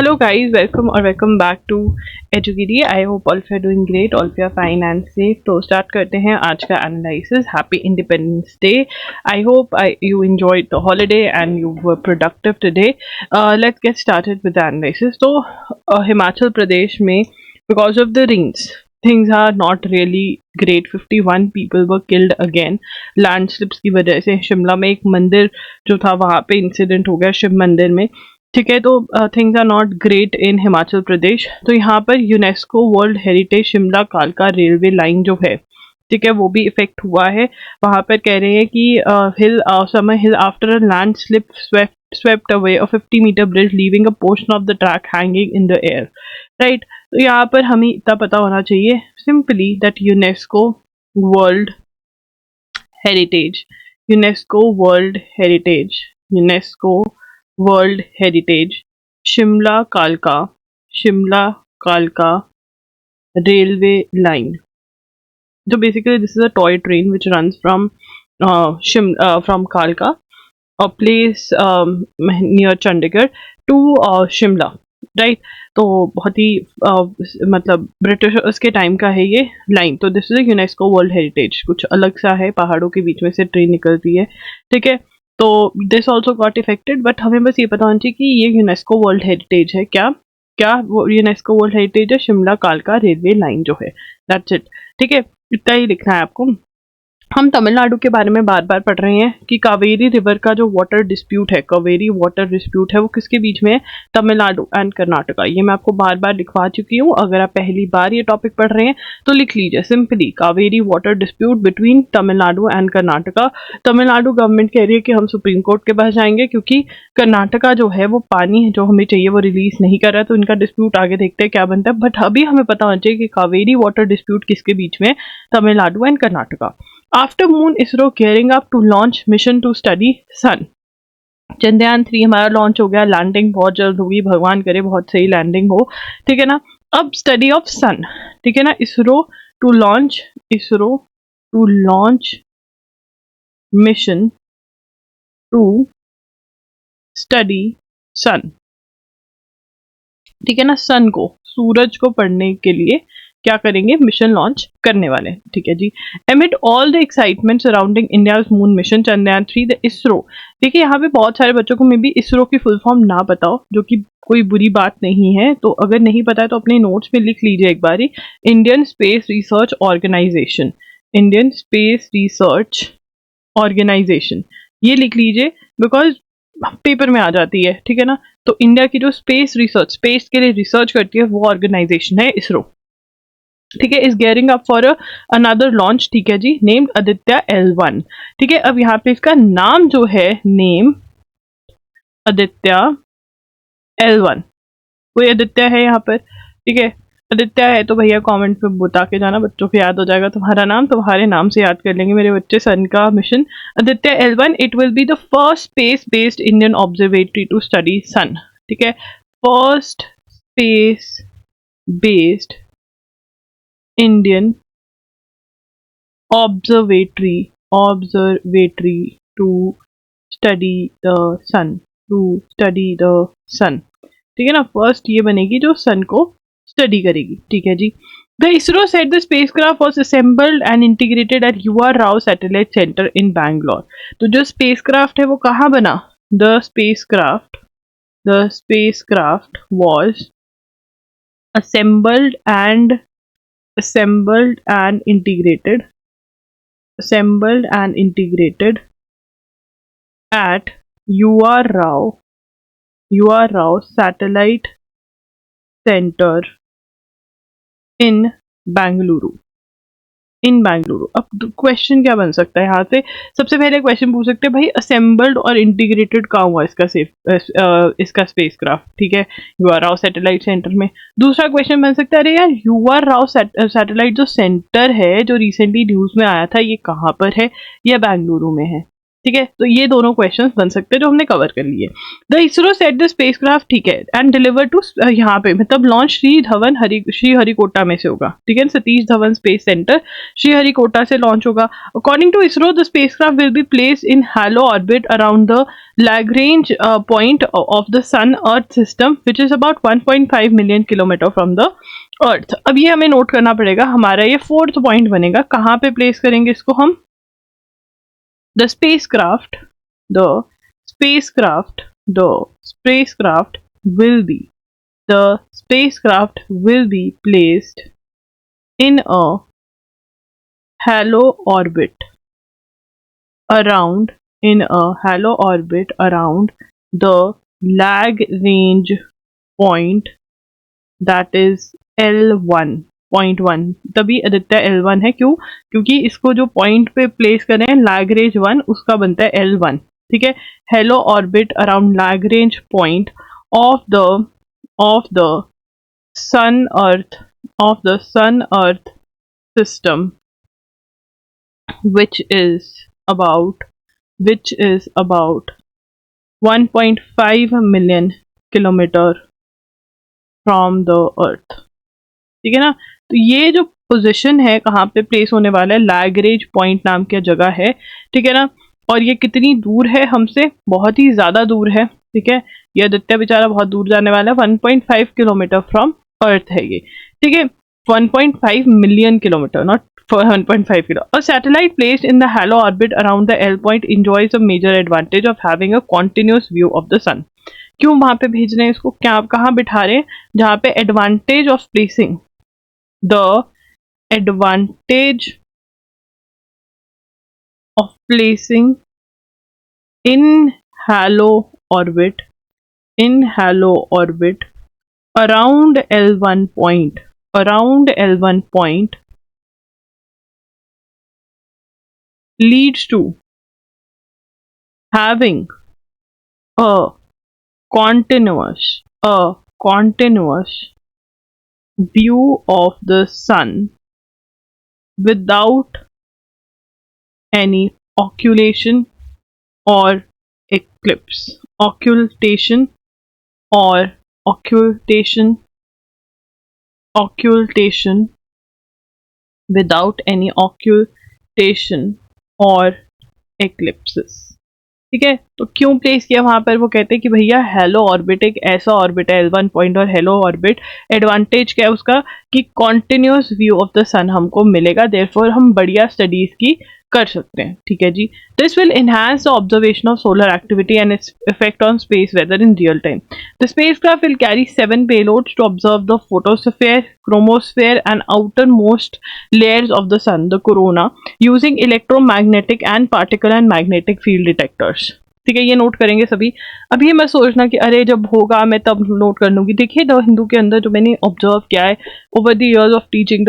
Hello guys, welcome back to Educity. I hope all of you are doing great, all of you are fine and safe. तो start करते हैं आज का analysis. Happy independence day. I hope you enjoyed the holiday and you were productive today. Let's get started with the analysis. तो हिमाचल प्रदेश में because of the rains, things are not really great. 51 people were killed again. लैंडस्लिप्स की वजह से शिमला में एक मंदिर जो था वहाँ पे इंसिडेंट हो गया शिव मंदिर में. ठीक है, तो things are not great in Himachal Pradesh. तो यहाँ पर यूनेस्को वर्ल्ड हेरिटेज शिमला कालका रेलवे लाइन जो है, ठीक है, वो भी इफेक्ट हुआ है. वहाँ पर कह रहे हैं कि Summer Hill after a landslip swept away a 50-meter bridge leaving a portion of the track hanging in the air. Right, तो यहाँ पर हमें इतना पता होना चाहिए simply that UNESCO world heritage world heritage Shimla कालका railway line. So basically this is a toy train which runs from Kalka, a place near Chandigarh to Shimla. Right, तो बहुत ही मतलब ब्रिटिश उसके टाइम का है ये लाइन. तो this is UNESCO world heritage. कुछ अलग सा है, पहाड़ों के बीच में से ट्रेन निकलती है. ठीक है, तो this also got affected. But हमें बस ये पता होना चाहिए कि ये यूनेस्को वर्ल्ड हेरिटेज है. क्या वो यूनेस्को वर्ल्ड हेरिटेज है? शिमला कालका रेलवे लाइन जो है, दैट्स इट. ठीक है, इतना ही लिखना है आपको. हम तमिलनाडु के बारे में बार बार पढ़ रहे हैं कि कावेरी रिवर का जो वाटर डिस्प्यूट है, वो किसके बीच में है? तमिलनाडु एंड कर्नाटका. ये मैं आपको बार बार लिखवा चुकी हूँ. अगर आप पहली बार ये टॉपिक पढ़ रहे हैं तो लिख लीजिए simply Kaveri water dispute between Tamil Nadu and Karnataka. Tamil Nadu government कह रही है कि हम सुप्रीम कोर्ट के पास जाएंगे क्योंकि कर्नाटका जो है वो पानी जो हमें चाहिए वो रिलीज नहीं कर रहा है. तो इनका डिस्प्यूट आगे देखते हैं क्या बनता है. बट अभी हमें पता होना चाहिए कि कावेरी वाटर डिस्प्यूट किसके बीच में? Tamil Nadu and Karnataka. After moon, ISRO gearing up to launch mission to study sun. Chandrayaan 3 हमारा लॉन्च हो गया. लैंडिंग बहुत जल्द होगी, भगवान करे बहुत सही लैंडिंग हो. ठीक है ना. अब स्टडी ऑफ सन. ठीक है ना. ISRO to launch mission to study sun. ठीक है ना. सन को, सूरज को पढ़ने के लिए क्या करेंगे? मिशन लॉन्च करने वाले. ठीक है जी. Amid all the excitement surrounding India's moon mission Chandrayaan 3 the ISRO. देखिए यहाँ पे बहुत सारे बच्चों को मे बी इसरो की फुल फॉर्म ना पता हो, जो कि कोई बुरी बात नहीं है. तो अगर नहीं पता है तो अपने नोट्स में लिख लीजिए एक बारी. इंडियन स्पेस रिसर्च ऑर्गेनाइजेशन, ये लिख लीजिए बिकॉज पेपर में आ जाती है. ठीक है ना. तो इंडिया की जो स्पेस के लिए रिसर्च करती है वो ऑर्गेनाइजेशन है इसरो. ठीक है. Is gearing up for another launch. ठीक है जी. Named Aditya L1. ठीक है. अब यहाँ पे इसका नाम जो है, नेम आदित्य L1. कोई आदित्य है यहाँ पर? ठीक है, आदित्य है तो भैया कमेंट पे बता के जाना, बच्चों को याद हो जाएगा तुम्हारा नाम. तुम्हारे नाम से याद कर लेंगे मेरे बच्चे सन का mission. Aditya L1, it will be the first space based Indian observatory to study sun. ठीक है, first space based Indian observatory to study the sun. ठीक है ना. फर्स्ट ये बनेगी जो सन को स्टडी करेगी. ठीक है जी. The ISRO said the spacecraft was assembled and integrated at UR Rao Satellite Center in Bangalore. तो जो spacecraft है वो कहाँ बना? The spacecraft was assembled and integrated at UR Rao Satellite Center in Bangalore. अब क्वेश्चन क्या बन सकता है यहाँ से? सबसे पहले क्वेश्चन पूछ सकते हैं भाई असेंबल्ड और इंटीग्रेटेड कहाँ हुआ इसका स्पेसक्राफ्ट. ठीक है, UR राव सैटेलाइट सेंटर में. दूसरा क्वेश्चन बन सकता है अरे यार UR राव सैटेलाइट जो सेंटर है जो रिसेंटली न्यूज में आया था, ये कहाँ पर है? ये बेंगलुरु में है. ठीक है, तो ये दोनों क्वेश्चंस बन सकते हैं जो हमने कवर कर लिए। The ISRO set the spacecraft, ठीक है, एंड डिलीवर टू, यहाँ पे मतलब लॉन्च श्रीहरिकोटा में से होगा, ठीक है, सतीश धवन स्पेस सेंटर श्रीहरिकोटा से लॉन्च होगा। According to ISRO the spacecraft will be placed in halo orbit around the Lagrange point of the sun earth system which is about 1.5 million kilometre from the earth. अब ये हमें नोट करना पड़ेगा, हमारा ये 4th point बनेगा, कहाँ पे प्लेस करेंगे इसको हम। The spacecraft, the spacecraft, the spacecraft the spacecraft will be placed in a halo orbit around the Lagrange point, that is L1.1। तभी आदित्य L1 है, क्यों, क्योंकि इसको जो पॉइंट पे प्लेस करें लैग्रेंज 1 उसका बनता है L1, ठीक है। Halo orbit around Lagrange point of the sun earth system which is about 1.5 million kilometre from the earth, ठीक है ना। तो ये जो पोजीशन है कहाँ पे प्लेस होने वाला है, लैग्रेंज पॉइंट नाम की जगह है, ठीक है ना। और ये कितनी दूर है हमसे, बहुत ही ज्यादा दूर है, ठीक है। ये आदित्य बेचारा बहुत दूर जाने वाला है, 1.5 किलोमीटर फ्रॉम अर्थ है ये, ठीक है। 1.5 million kilometre, not 1.5 kilo. A satellite placed in the halo orbit around the L point enjoys a major advantage of having a continuous view of the sun। क्यों वहां पे भेज रहे हैं इसको, क्या आप कहाँ बिठा रहे हैं, जहाँ पे advantage of placing, the advantage of placing in halo orbit around L1 point leads to having a continuous view of the sun without any occultation or eclipse, occultation without any occultation or eclipses, ठीक है। तो क्यों place किया वहां पर, वो कहते हैं कि भैया हेलो ऑर्बिट एक ऐसा ऑर्बिट है L1 पॉइंट, और हेलो ऑर्बिट एडवांटेज क्या है उसका कि कॉन्टिन्यूस व्यू ऑफ द सन हमको मिलेगा, देयरफॉर हम बढ़िया स्टडीज की कर सकते हैं, ठीक है जी। This will enhance the observation of solar activity and its effect on space weather in real time. The spacecraft will carry 7 payloads to observe the photosphere, chromosphere and outer most layers of the sun, the corona, using electromagnetic and particle and magnetic field detectors, ठीक है। ये note करेंगे सभी। अभी मत सोचना कि अरे जब होगा मैं तब नोट कर लूंगी। देखिए द हिंदू के अंदर जो मैंने ऑब्जर्व किया है over the years of teaching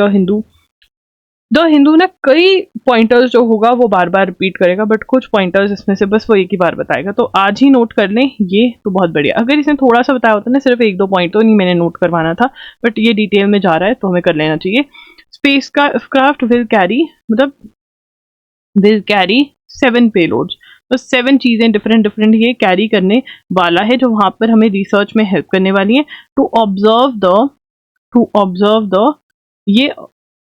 the Hindu ना, कई पॉइंटर्स जो होगा वो बार बार रिपीट करेगा, बट कुछ पॉइंटर्स इसमें से बस वो एक ही बार बताएगा, तो आज ही नोट कर लें ये तो बहुत बढ़िया। अगर इसने थोड़ा सा बताया होता ना, सिर्फ 1-2 पॉइंट, तो नहीं मैंने नोट करवाना था, बट ये डिटेल में जा रहा है तो हमें कर लेना चाहिए। स्पेस का क्राफ्ट विल कैरी 7 पेलोड्स, तो 7 चीजें डिफरेंट ये कैरी करने वाला है जो वहां पर हमें रिसर्च में हेल्प करने वाली है। टू ऑब्जर्व द ये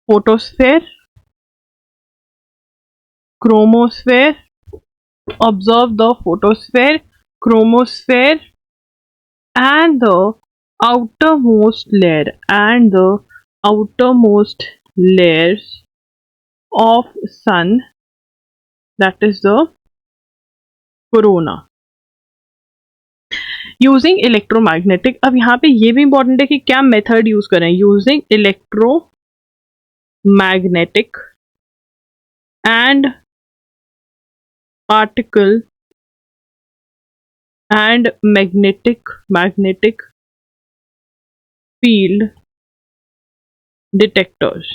photosphere, chromosphere, observe the photosphere, chromosphere and the outermost layers of sun, that is the corona, using electromagnetic। अब यहाँ पे ये भी इंपॉर्टेंट है कि क्या मेथड यूज करें, using electromagnetic and particle and magnetic field detectors,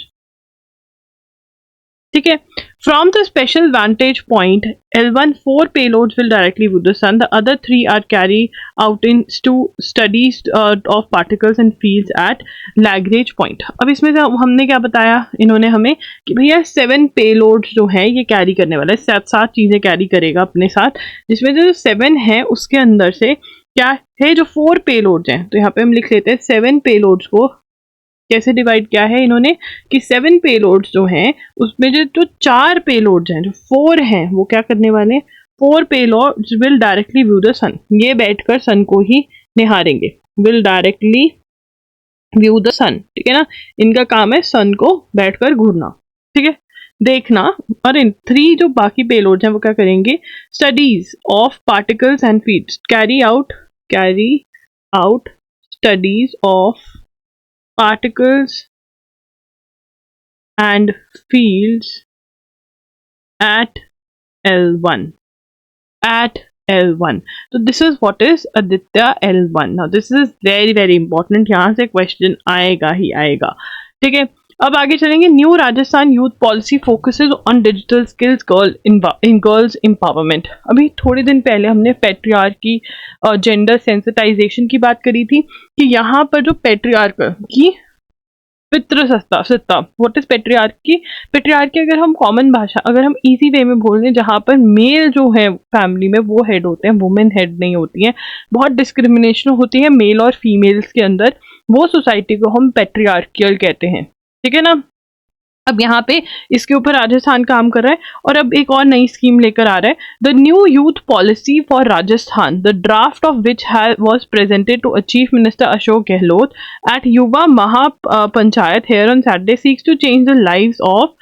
ठीक है। From the special vantage point, L1 4 payloads will directly view the sun. The other 3 are carried out in studies of particles and fields at Lagrange point. अब इसमें से हमने क्या बताया इन्होंने हमें कि भैया 7 पेलोड्स जो है ये कैरी करने वाला है, 7 चीजें कैरी करेगा अपने साथ, जिसमें जो 7 है उसके अंदर से क्या है, जो 4 पेलोड्स हैं, तो यहाँ पे हम लिख लेते हैं 7 पेलोड्स को कैसे डिवाइड किया है इन्होंने कि 7 पेलोड्स जो हैं उसमें जो 4 पेलोड्स हैं, जो 4 हैं वो क्या करने वाले हैं, 4 payloads will directly view the sun, ये बैठकर सन को ही निहारेंगे, will directly view the sun, ठीक है ना, इनका काम है सन को बैठकर घूरना, ठीक है, देखना। और इन 3 जो बाकी पेलोड्स हैं वो क्या करेंगे, studies of particles and fields, carry out studies of particles and fields at L1. At L1. So this is what is Aditya L1. Now this is very very important. यहाँ से क्वेश्चन आएगा ही आएगा, ठीक है। अब आगे चलेंगे। New Rajasthan youth policy focuses on digital skills in girls empowerment. अभी थोड़े दिन पहले हमने पेट्रियार्की और जेंडर सेंसिटाइजेशन की बात करी थी कि यहाँ पर जो पेट्रियार्क की पितृसत्ता, व्हाट इज पेट्रियार्की। पेट्रियार्की अगर हम कॉमन भाषा, अगर हम इजी वे में बोल रहे हैं, जहाँ पर मेल जो है फैमिली में वो हेड होते हैं, वुमेन हेड नहीं होती हैं, बहुत डिस्क्रिमिनेशन होती है मेल और फीमेल्स के अंदर, वो सोसाइटी को हम पेट्रियार्कियल कहते हैं, ठीक है ना। अब यहाँ पे इसके ऊपर राजस्थान काम कर रहा है और अब एक और नई स्कीम लेकर आ रहा है, the new youth policy for Rajasthan, the draft of which was presented to chief minister Ashok Gehlot at Yuva Mahapanchayat here on Saturday, seeks to change the lives of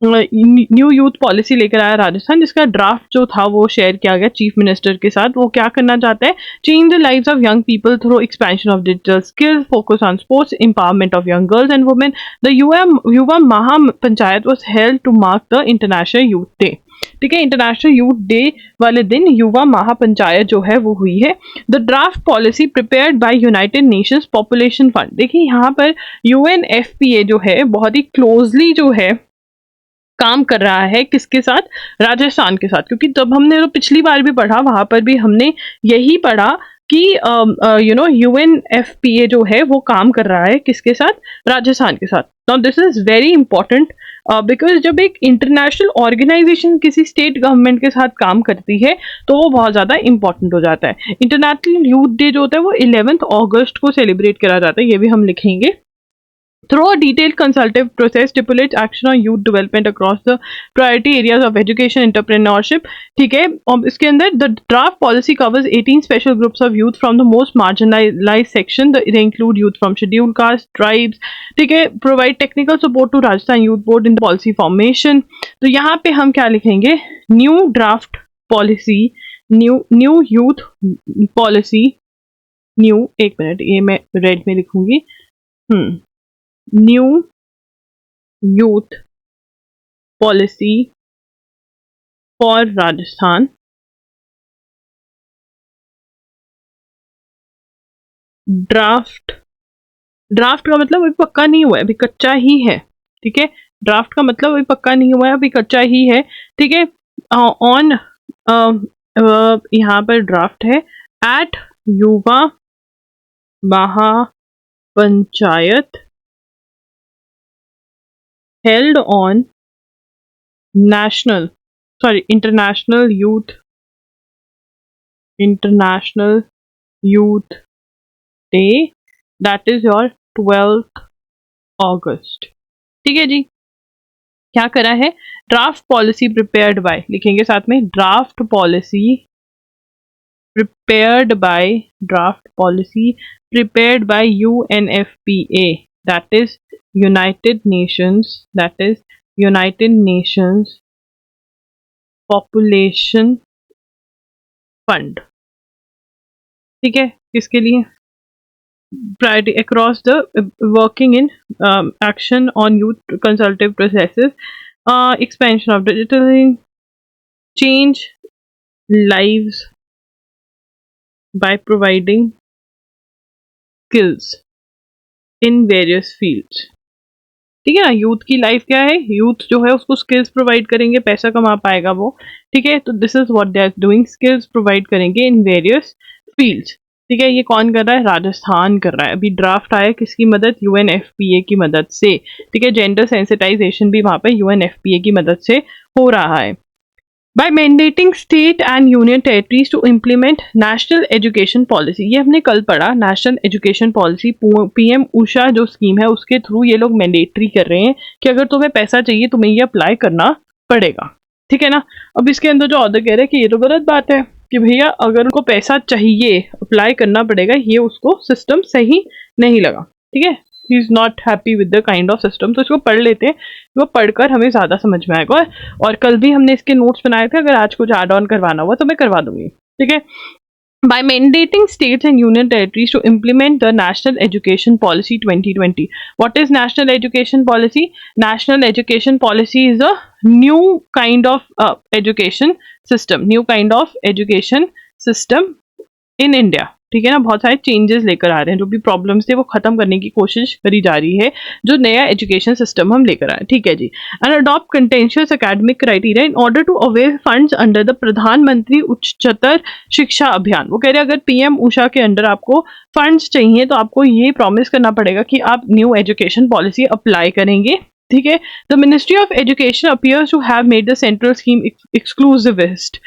new youth policy लेकर आया राजस्थान, जिसका ड्राफ्ट जो था वो शेयर किया गया चीफ मिनिस्टर के साथ। वो क्या करना चाहता है, change the lives of young people through expansion of digital skills, focus on sports, empowerment of young girls and women. The Yuva Mahapanchayat was held to mark the international youth day, ठीक है। International youth day वाले दिन युवा महापंचायत जो है वो हुई है। The draft policy prepared by United Nations population fund, देखिए यहाँ पर UNFPA जो है बहुत ही क्लोजली जो है काम कर रहा है किसके साथ, राजस्थान के साथ, क्योंकि जब हमने तो पिछली बार भी पढ़ा वहां पर भी हमने यही पढ़ा कि UNFPA जो है वो काम कर रहा है किसके साथ, राजस्थान के साथ। Now this is very important because जब एक इंटरनेशनल ऑर्गेनाइजेशन किसी स्टेट गवर्नमेंट के साथ काम करती है तो वो बहुत ज़्यादा इंपॉर्टेंट हो जाता है। इंटरनेशनल यूथ डे जो होता है वो 11 अगस्त को सेलिब्रेट करा जाता है, ये भी हम लिखेंगे। Through a detailed consultative process, stipulates action on youth development across the priority areas of education, entrepreneurship, ठीक है। और इसके अंदर the draft policy covers 18 special groups of youth from the most marginalized section. They include youth from scheduled castes, tribes, ठीक है। Provide technical support to Rajasthan Youth Board in the policy formation. तो यहाँ पे हम क्या लिखेंगे, new draft policy, new youth policy, new, एक minute ये मैं रेड में लिखूंगी, new youth policy for Rajasthan, draft का मतलब अभी पक्का नहीं हुआ है, अभी कच्चा ही है, ठीक है। ड्राफ्ट का मतलब अभी पक्का नहीं हुआ है, अभी कच्चा ही है, ठीक है। ऑन यहाँ पर ड्राफ्ट है eight Yuva mahapanchayat held on international youth day, that is your 12th August, ठीक है जी। क्या करा है, ड्राफ्ट पॉलिसी प्रिपेयर्ड बाय, लिखेंगे साथ में, draft policy prepared by UNFPA, that is United Nations Population Fund, ठीक है। किसके लिए, priority across the working in action on youth consultative processes, expansion of digital, change lives by providing skills in various fields, ठीक है ना। Youth की life क्या है, यूथ जो है उसको स्किल्स प्रोवाइड करेंगे, पैसा कमा पाएगा वो, ठीक है। तो this is what they are doing, skills provide करेंगे इन वेरियस फील्ड्स, ठीक है। ये कौन कर रहा है, राजस्थान कर रहा है। अभी ड्राफ्ट आया किसकी मदद, यूएनएफपीए की मदद से, ठीक है। जेंडर सेंसिटाइजेशन भी वहां पे यूएनएफपीए की मदद से हो रहा है। By mandating state and union territories to implement national education policy, ये हमने कल पढ़ा, national education policy PM Usha जो स्कीम है उसके थ्रू ये लोग मैंडेटरी कर रहे हैं कि अगर तुम्हें पैसा चाहिए तुम्हें ये अप्लाई करना पड़ेगा, ठीक है ना। अब इसके अंदर जो ऑर्डर कह रहे हैं कि ये तो गलत बात है कि भैया अगर उनको पैसा चाहिए अप्लाई करना पड़ेगा, ये उसको सिस्टम सही नहीं लगा, ठीक है। He is not happy with the kind of system. तो इसको पढ़ लेते हैं, वो पढ़कर हमें ज्यादा समझ में आएगा। और कल भी हमने इसके नोट्स बनाए थे, अगर आज कुछ ऐड ऑन करवाना हुआ तो मैं करवा दूंगी, ठीक है। By mandating states and union territories to implement the National Education Policy 2020. What is National Education Policy? National Education Policy is a new kind of education system, new kind of education system in India, ठीक है ना। बहुत सारे changes लेकर आ रहे हैं, जो भी प्रॉब्लम्स थे वो खत्म करने की कोशिश करी जा रही है, जो नया एजुकेशन सिस्टम हम लेकर आए, ठीक है जी। And adopt contentious academic criteria in order to avail funds under the Pradhanmantri Uchchatar शिक्षा अभियान। वो कह रहे हैं अगर पीएम उषा के अंडर आपको फंड्स चाहिए तो आपको ये प्रॉमिस करना पड़ेगा कि आप न्यू एजुकेशन पॉलिसी अप्लाई करेंगे, ठीक है। The ministry of education appears to have made the central scheme exclusivist.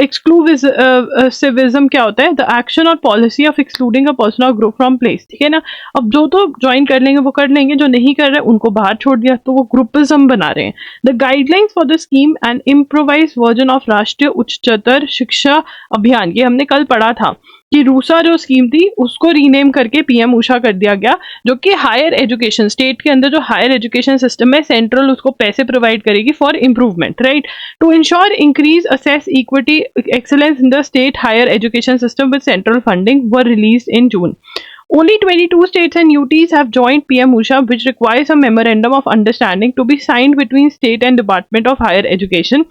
Exclusivism क्या होता है, द एक्शन और policy of excluding a person और ग्रुप फ्रॉम प्लेस, ठीक है ना। अब जो तो ज्वाइन कर लेंगे वो कर लेंगे, जो नहीं कर रहे उनको बाहर छोड़ दिया, तो वो ग्रुपिज्म बना रहे हैं। The guidelines for the scheme and improvise version of राष्ट्रीय उच्चतर शिक्षा अभियान, ये हमने कल पढ़ा था कि रूसा जो स्कीम थी उसको रीनेम करके पीएम उषा कर दिया गया, जो कि हायर एजुकेशन, स्टेट के अंदर जो हायर एजुकेशन सिस्टम है सेंट्रल उसको पैसे प्रोवाइड करेगी for improvement, right. To ensure increase access equity excellence in the state higher education system with central funding were released in June. Only 22 states and UTs have joined PM Usha, which requires a memorandum of understanding to be signed between state and Department of Higher Education.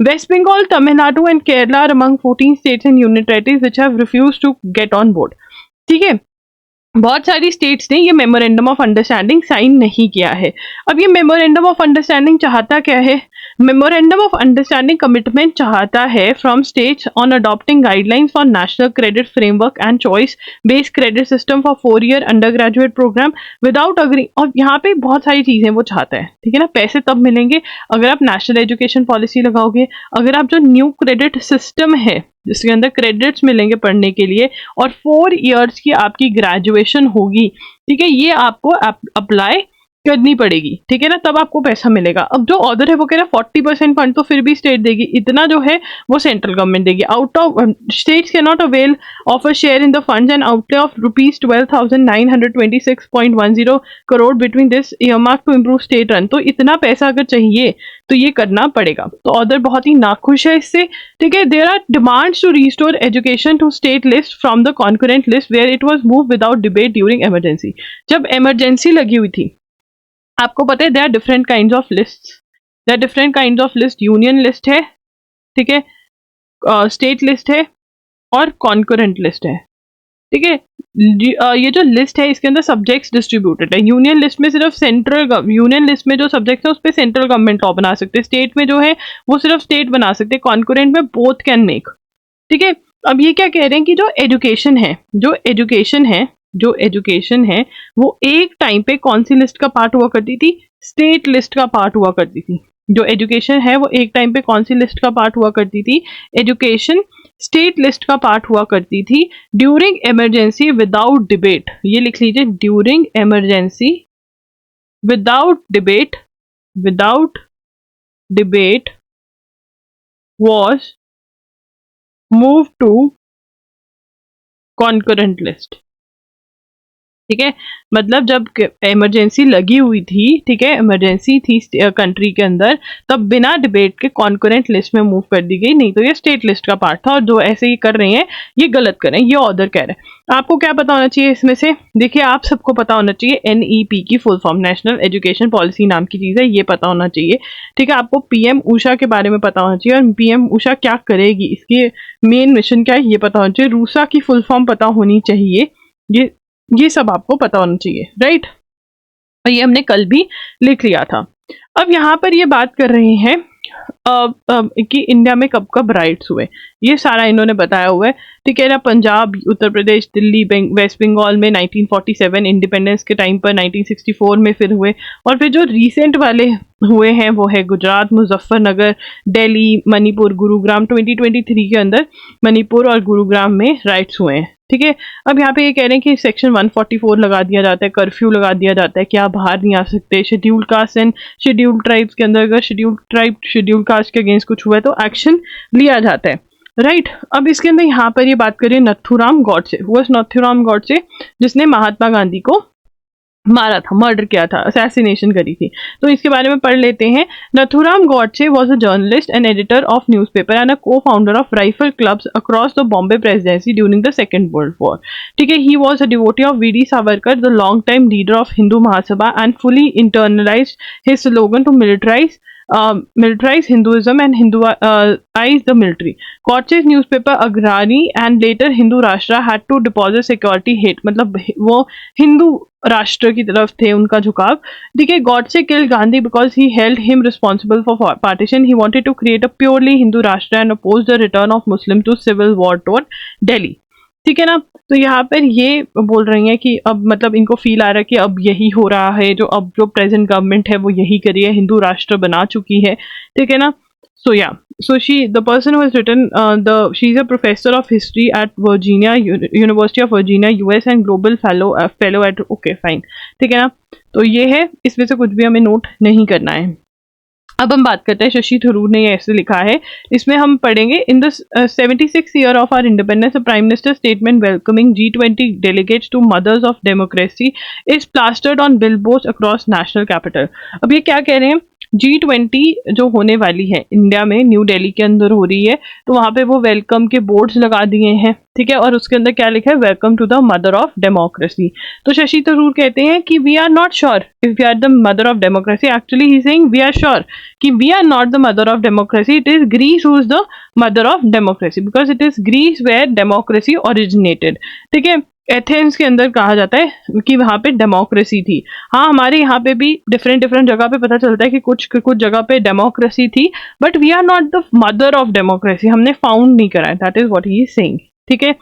West Bengal, Tamil Nadu and Kerala are among 14 states and union territories which have refused to get on board. ठीक है, बहुत सारी states ने ये memorandum of understanding sign नहीं किया है। अब ये मेमोरेंडम ऑफ अंडरस्टैंडिंग चाहता क्या है, मेमोरेंडम ऑफ अंडरस्टैंडिंग कमिटमेंट चाहता है from states on adopting guidelines for national credit framework and choice based credit system for 4 year undergraduate programme without agree. और यहाँ पे बहुत सारी चीजें वो चाहता है, ठीक है ना। पैसे तब मिलेंगे अगर आप नेशनल एजुकेशन पॉलिसी लगाओगे, अगर आप जो न्यू क्रेडिट सिस्टम है जिसके अंदर क्रेडिट्स मिलेंगे पढ़ने के लिए और 4 इयर्स की आपकी ग्रेजुएशन होगी, ठीक है, ये आपको अप्लाई करनी पड़ेगी, ठीक है ना, तब आपको पैसा मिलेगा। अब जो ऑर्डर है वो कह रहा है 40% फंड तो फिर भी स्टेट देगी, इतना जो है वो सेंट्रल गवर्नमेंट देगी। Out of states can not avail of a share in the funds and outlay of ₹12,926.10 crore between this earmark to improve state run. तो इतना पैसा अगर चाहिए तो ये करना पड़ेगा। तो ऑर्डर बहुत ही नाखुश है इससे, ठीक है। There are demands to restore education to state list from the concurrent list where it was move without debate during emergency. जब इमरजेंसी लगी हुई थी, आपको पता है, there are different kinds of list, there are different kinds of list. Union list है, ठीक है, स्टेट लिस्ट है और कॉन्करेंट लिस्ट है, ठीक है। ये जो लिस्ट है इसके अंदर सब्जेक्ट्स डिस्ट्रीब्यूटेड है। यूनियन लिस्ट में सिर्फ यूनियन लिस्ट में जो सब्जेक्ट है उस पर सेंट्रल गवर्नमेंट लॉ बना सकते हैं, स्टेट में जो है वो सिर्फ स्टेट बना सकते हैं, कॉन्करेंट में बोथ कैन मेक, ठीक है। अब ये क्या कह रहे हैं कि जो एजुकेशन है वो एक टाइम पे कौन सी लिस्ट का पार्ट हुआ करती थी, स्टेट लिस्ट का पार्ट हुआ करती थी। जो एजुकेशन है वो एक टाइम पे कौन सी लिस्ट का पार्ट हुआ करती थी, एजुकेशन स्टेट लिस्ट का पार्ट हुआ करती थी ड्यूरिंग इमरजेंसी विदाउट डिबेट। ये लिख लीजिए, during emergency without debate was moved to concurrent list, ठीक है। मतलब जब इमरजेंसी लगी हुई थी, ठीक है, इमरजेंसी थी कंट्री के अंदर, तब बिना डिबेट के कॉन्करेंट लिस्ट में मूव कर दी गई, नहीं तो ये स्टेट लिस्ट का पार्ट था। और जो ऐसे ही कर रहे हैं ये गलत कर रहे हैं, ये ऑर्डर कह रहे हैं। आपको क्या पता होना चाहिए इसमें से, देखिए आप सबको पता होना चाहिए NEP की full form, national education policy नाम की चीज़ है, ये पता होना चाहिए, ठीक है। आपको PM उषा के बारे में पता होना चाहिए और PM उषा क्या करेगी, इसके मेन मिशन क्या है ये पता होना चाहिए, रूसा की फुल फॉर्म पता होनी चाहिए, ये सब आपको पता होना चाहिए, राइट। और ये हमने कल भी लिख लिया था। अब यहाँ पर ये बात कर रहे हैं कि इंडिया में कब कब राइट्स हुए, ये सारा इन्होंने बताया हुआ है। ठीक है ना, पंजाब, उत्तर प्रदेश, दिल्ली, वेस्ट बंगाल में 1947 इंडिपेंडेंस के टाइम पर, 1964 में फिर हुए, और फिर जो रीसेंट वाले हुए हैं वो है गुजरात, मुजफ्फरनगर, दिल्ली, मणिपुर, गुरुग्राम। 2023 के अंदर मणिपुर और गुरुग्राम में राइट्स हुए हैं। ठीक है, अब यहाँ पे ये कह रहे हैं कि सेक्शन 144 लगा दिया जाता है, कर्फ्यू लगा दिया जाता है कि आप बाहर नहीं आ सकते। Scheduled caste and scheduled tribes के अंदर अगर शेड्यूल्ड ट्राइब शेड्यूल्ड कास्ट के अगेंस्ट कुछ हुआ है तो एक्शन लिया जाता है। राइट, अब इसके अंदर यहाँ पर ये बात करिए नथुराम गॉडसे। हुआ नथुराम गॉडसे जिसने महात्मा गांधी को मारा था, मर्डर किया था, असैसिनेशन करी थी। तो इसके बारे में पढ़ लेते हैं। Nathuram Godse was a journalist and editor of newspaper and a co-founder of rifle clubs across the Bombay presidency during the Second World War. ठीक है, he was a devotee of V D Savarkar, the long time leader of Hindu Mahasabha, and fully internalized his slogan to militarize Hinduism and Hinduize the military. Godse's newspaper Agrani and later Hindu Rashtra had to deposit security hate, मतलब वो हिंदू राष्ट्र की तरफ थे उनका झुकाव। ठीक है, Godse killed Gandhi because he held him responsible for partition. He wanted to create a purely Hindu Rashtra and oppose the return of Muslim to civil war toward Delhi. ठीक है ना, तो यहाँ पर ये बोल रही हैं कि अब मतलब इनको फील आ रहा है कि अब यही हो रहा है, जो प्रेजेंट गवर्नमेंट है वो यही करी है, हिंदू राष्ट्र बना चुकी है। ठीक है ना, so yeah, so the person who has written she's a professor of history at Virginia University of Virginia US and global fellow at okay fine। ठीक है ना, तो ये है, इसमें से कुछ भी हमें नोट नहीं करना है। अब हम बात करते हैं, शशि थरूर ने ऐसे लिखा है, इसमें हम पढ़ेंगे in the 76th year of our independence prime minister statement welcoming G20 delegates to mothers of democracy is plastered on billboards across national capital. अब ये क्या कह रहे हैं, G20 जो होने वाली है इंडिया में, न्यू दिल्ली के अंदर हो रही है, तो वहां पे वो वेलकम के बोर्ड्स लगा दिए हैं। ठीक है, और उसके अंदर क्या लिखा है, welcome to the mother of democracy. तो शशि थरूर कहते हैं कि we are not sure if we are the mother of democracy, actually he saying we are sure कि we are not the mother of democracy, it is Greece who is the mother of democracy because it is Greece where democracy originated. ठीक है, Athens के अंदर कहा जाता है कि वहां पे डेमोक्रेसी थी। हाँ, हमारे यहाँ पे भी डिफरेंट जगह पे पता चलता है कि कुछ जगह पे डेमोक्रेसी थी, but we are not the mother of democracy, हमने फाउंड नहीं करा है, that is what he is saying. ठीक है,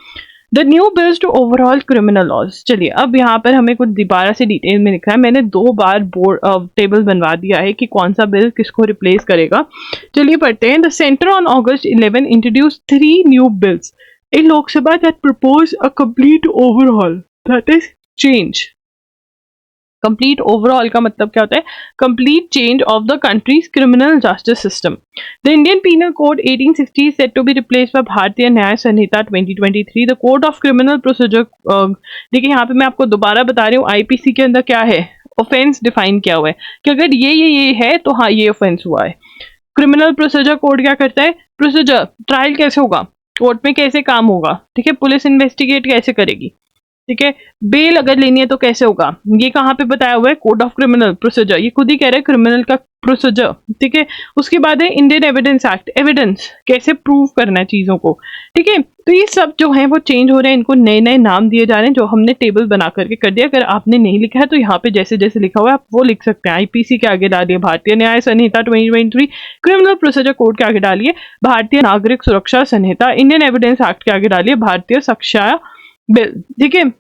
the new bills to overhaul criminal laws. चलिए, अब यहाँ पर हमें कुछ दोबारा से डिटेल में लिखा है, मैंने 2 बार बोर्ड टेबल बनवा दिया है कि कौन सा बिल किसको रिप्लेस करेगा। चलिए पढ़ते हैं। The centre on August 11 introduce 3 new bills in Lok Sabha that propose a complete overhaul, that is change। complete overhaul का मतलब क्या होता है, complete change of the country's criminal justice system। The Indian Penal Code 1860 is said to be replaced by भारतीय न्याय संहिता 2023। The Code of Criminal Procedure, देखिए यहाँ पे मैं आपको दोबारा बता रही हूँ, आईपीसी के अंदर क्या है, ऑफेंस डिफाइन किया हुआ है कि अगर ये है तो हाँ ये ऑफेंस हुआ है। क्रिमिनल प्रोसीजर कोड क्या करता है, प्रोसीजर, ट्रायल कैसे होगा, कोर्ट में कैसे काम होगा, ठीक है, पुलिस इन्वेस्टिगेट कैसे करेगी, ठीक है, बेल अगर लेनी है तो कैसे होगा, ये कहाँ पे बताया हुआ है, कोड ऑफ क्रिमिनल प्रोसीजर, ये खुद ही कह रहे हैं क्रिमिनल का प्रोसीजर। ठीक है, उसके बाद है इंडियन एविडेंस एक्ट, एविडेंस कैसे प्रूव करना है चीजों को। ठीक है, तो ये सब जो है वो चेंज हो रहे हैं, इनको नए नए नाम दिए जा रहे हैं जो हमने टेबल बना करके कर दिया। अगर आपने नहीं लिखा है तो यहाँ पे जैसे जैसे लिखा हुआ है आप वो लिख सकते हैं। आईपीसी के आगे डालिए भारतीय न्याय संहिता 2023, क्रिमिनल प्रोसीजर कोड के आगे डालिए भारतीय नागरिक सुरक्षा संहिता, इंडियन एविडेंस एक्ट के आगे डालिए भारतीय साक्ष्य बिल। ठीक है,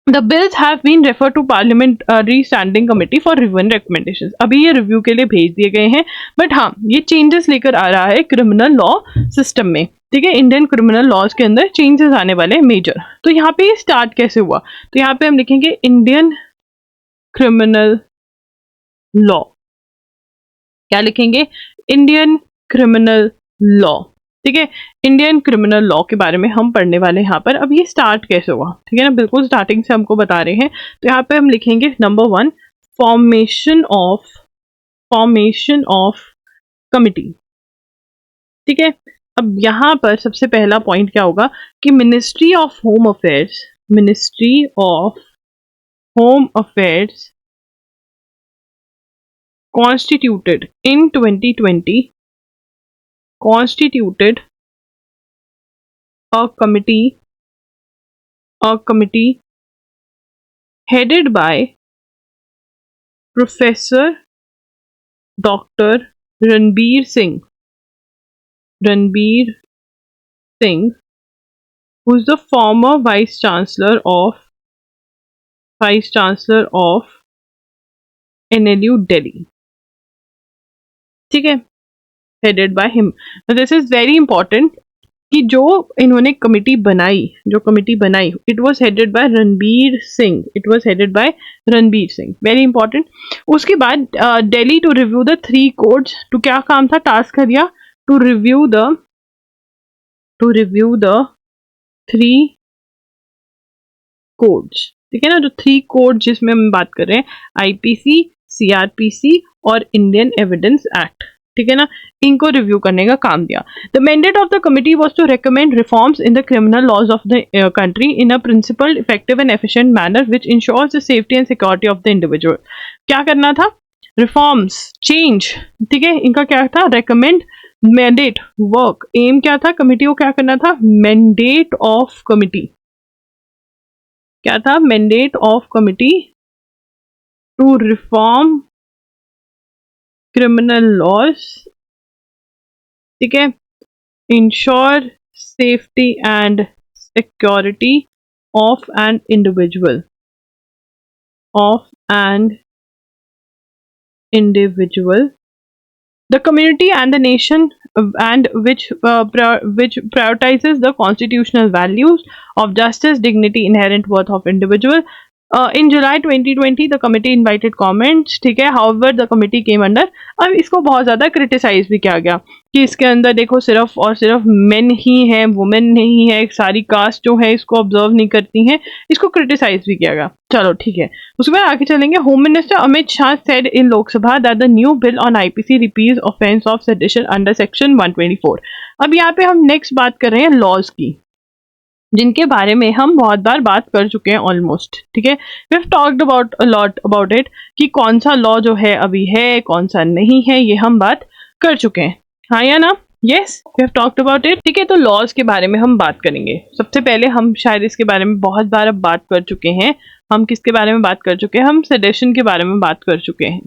The bills have been referred to Parliamentary Standing Committee for review and recommendations। अभी ये रिव्यू के लिए भेज दिए गए हैं, बट हाँ ये चेंजेस लेकर आ रहा है क्रिमिनल लॉ सिस्टम में। ठीक है, इंडियन क्रिमिनल लॉज के अंदर चेंजेस आने वाले मेजर। तो यहाँ पे ये स्टार्ट कैसे हुआ, तो यहाँ पे हम लिखेंगे इंडियन क्रिमिनल लॉ। क्या लिखेंगे, इंडियन क्रिमिनल लॉ। ठीक है, इंडियन क्रिमिनल लॉ के बारे में हम पढ़ने वाले हैं यहाँ पर। अब ये स्टार्ट कैसे हुआ, ठीक है ना, बिल्कुल स्टार्टिंग से हमको बता रहे हैं। तो यहाँ पे हम लिखेंगे नंबर 1 फॉर्मेशन ऑफ कमिटी। ठीक है, अब यहाँ पर सबसे पहला पॉइंट क्या होगा कि ministry of home affairs constituted in 2020 constituted a committee headed by professor doctor Ranbir Singh, who is the former vice chancellor of NLU Delhi. ठीक है, headed by him. Now this is very important कि जो इन्होंने committee बनाई, it was headed by Ranbir Singh, very important. उसके बाद Delhi to review the 3 codes. तो क्या काम था, टास्क कर दिया टू रिव्यू द 3 कोड्स. ठीक है ना, जो 3 कोड जिसमें हम बात कर रहे हैं, IPC, CRPC और इंडियन एविडेंस एक्ट. ठीक है ना, इनको रिव्यू करने का काम दिया. The mandate of the committee was to recommend reforms in the criminal laws of the country in a principled, effective and efficient manner which ensures the safety and security of the individual. क्या करना था, reforms, change. ठीक है, इनका क्या था, recommend, mandate, work, M क्या था, कमिटी को क्या करना था, मैंडेट ऑफ कमिटी क्या था, mandate of committee to reform criminal laws. ठीक है, ensure safety and security of an individual, the community and the nation, and which prioritizes the constitutional values of justice, dignity, inherent worth of individual. In July 2020 the committee invited comments. ठीक है, however the committee came under. अब इसको बहुत ज़्यादा criticise भी किया गया कि इसके अंदर देखो सिर्फ और सिर्फ मेन ही हैं, वुमेन नहीं है, सारी कास्ट जो है इसको ऑब्जर्व नहीं करती हैं, इसको क्रिटिसाइज भी किया गया. चलो ठीक है, उसके बाद आगे चलेंगे. Home minister Amit Shah said in Lok Sabha that the new bill on IPC repeals offense of sedition under section 124. अब यहाँ पे हम नेक्स्ट बात कर रहे हैं लॉज की, जिनके बारे में हम बहुत बार बात कर चुके हैं ऑलमोस्ट. ठीक है, we have talked about a lot about it कि कौन सा लॉ जो है अभी है, कौन सा नहीं है, ये हम बात कर चुके हैं. हाँ या ना, yes, we have talked about it. ठीक है, तो लॉज के बारे में हम बात करेंगे. सबसे पहले हम शायद इसके बारे में बहुत बार अब बात कर चुके हैं. हम किसके बारे में बात कर चुके हैं, हम सेडेशन के बारे में बात कर चुके हैं.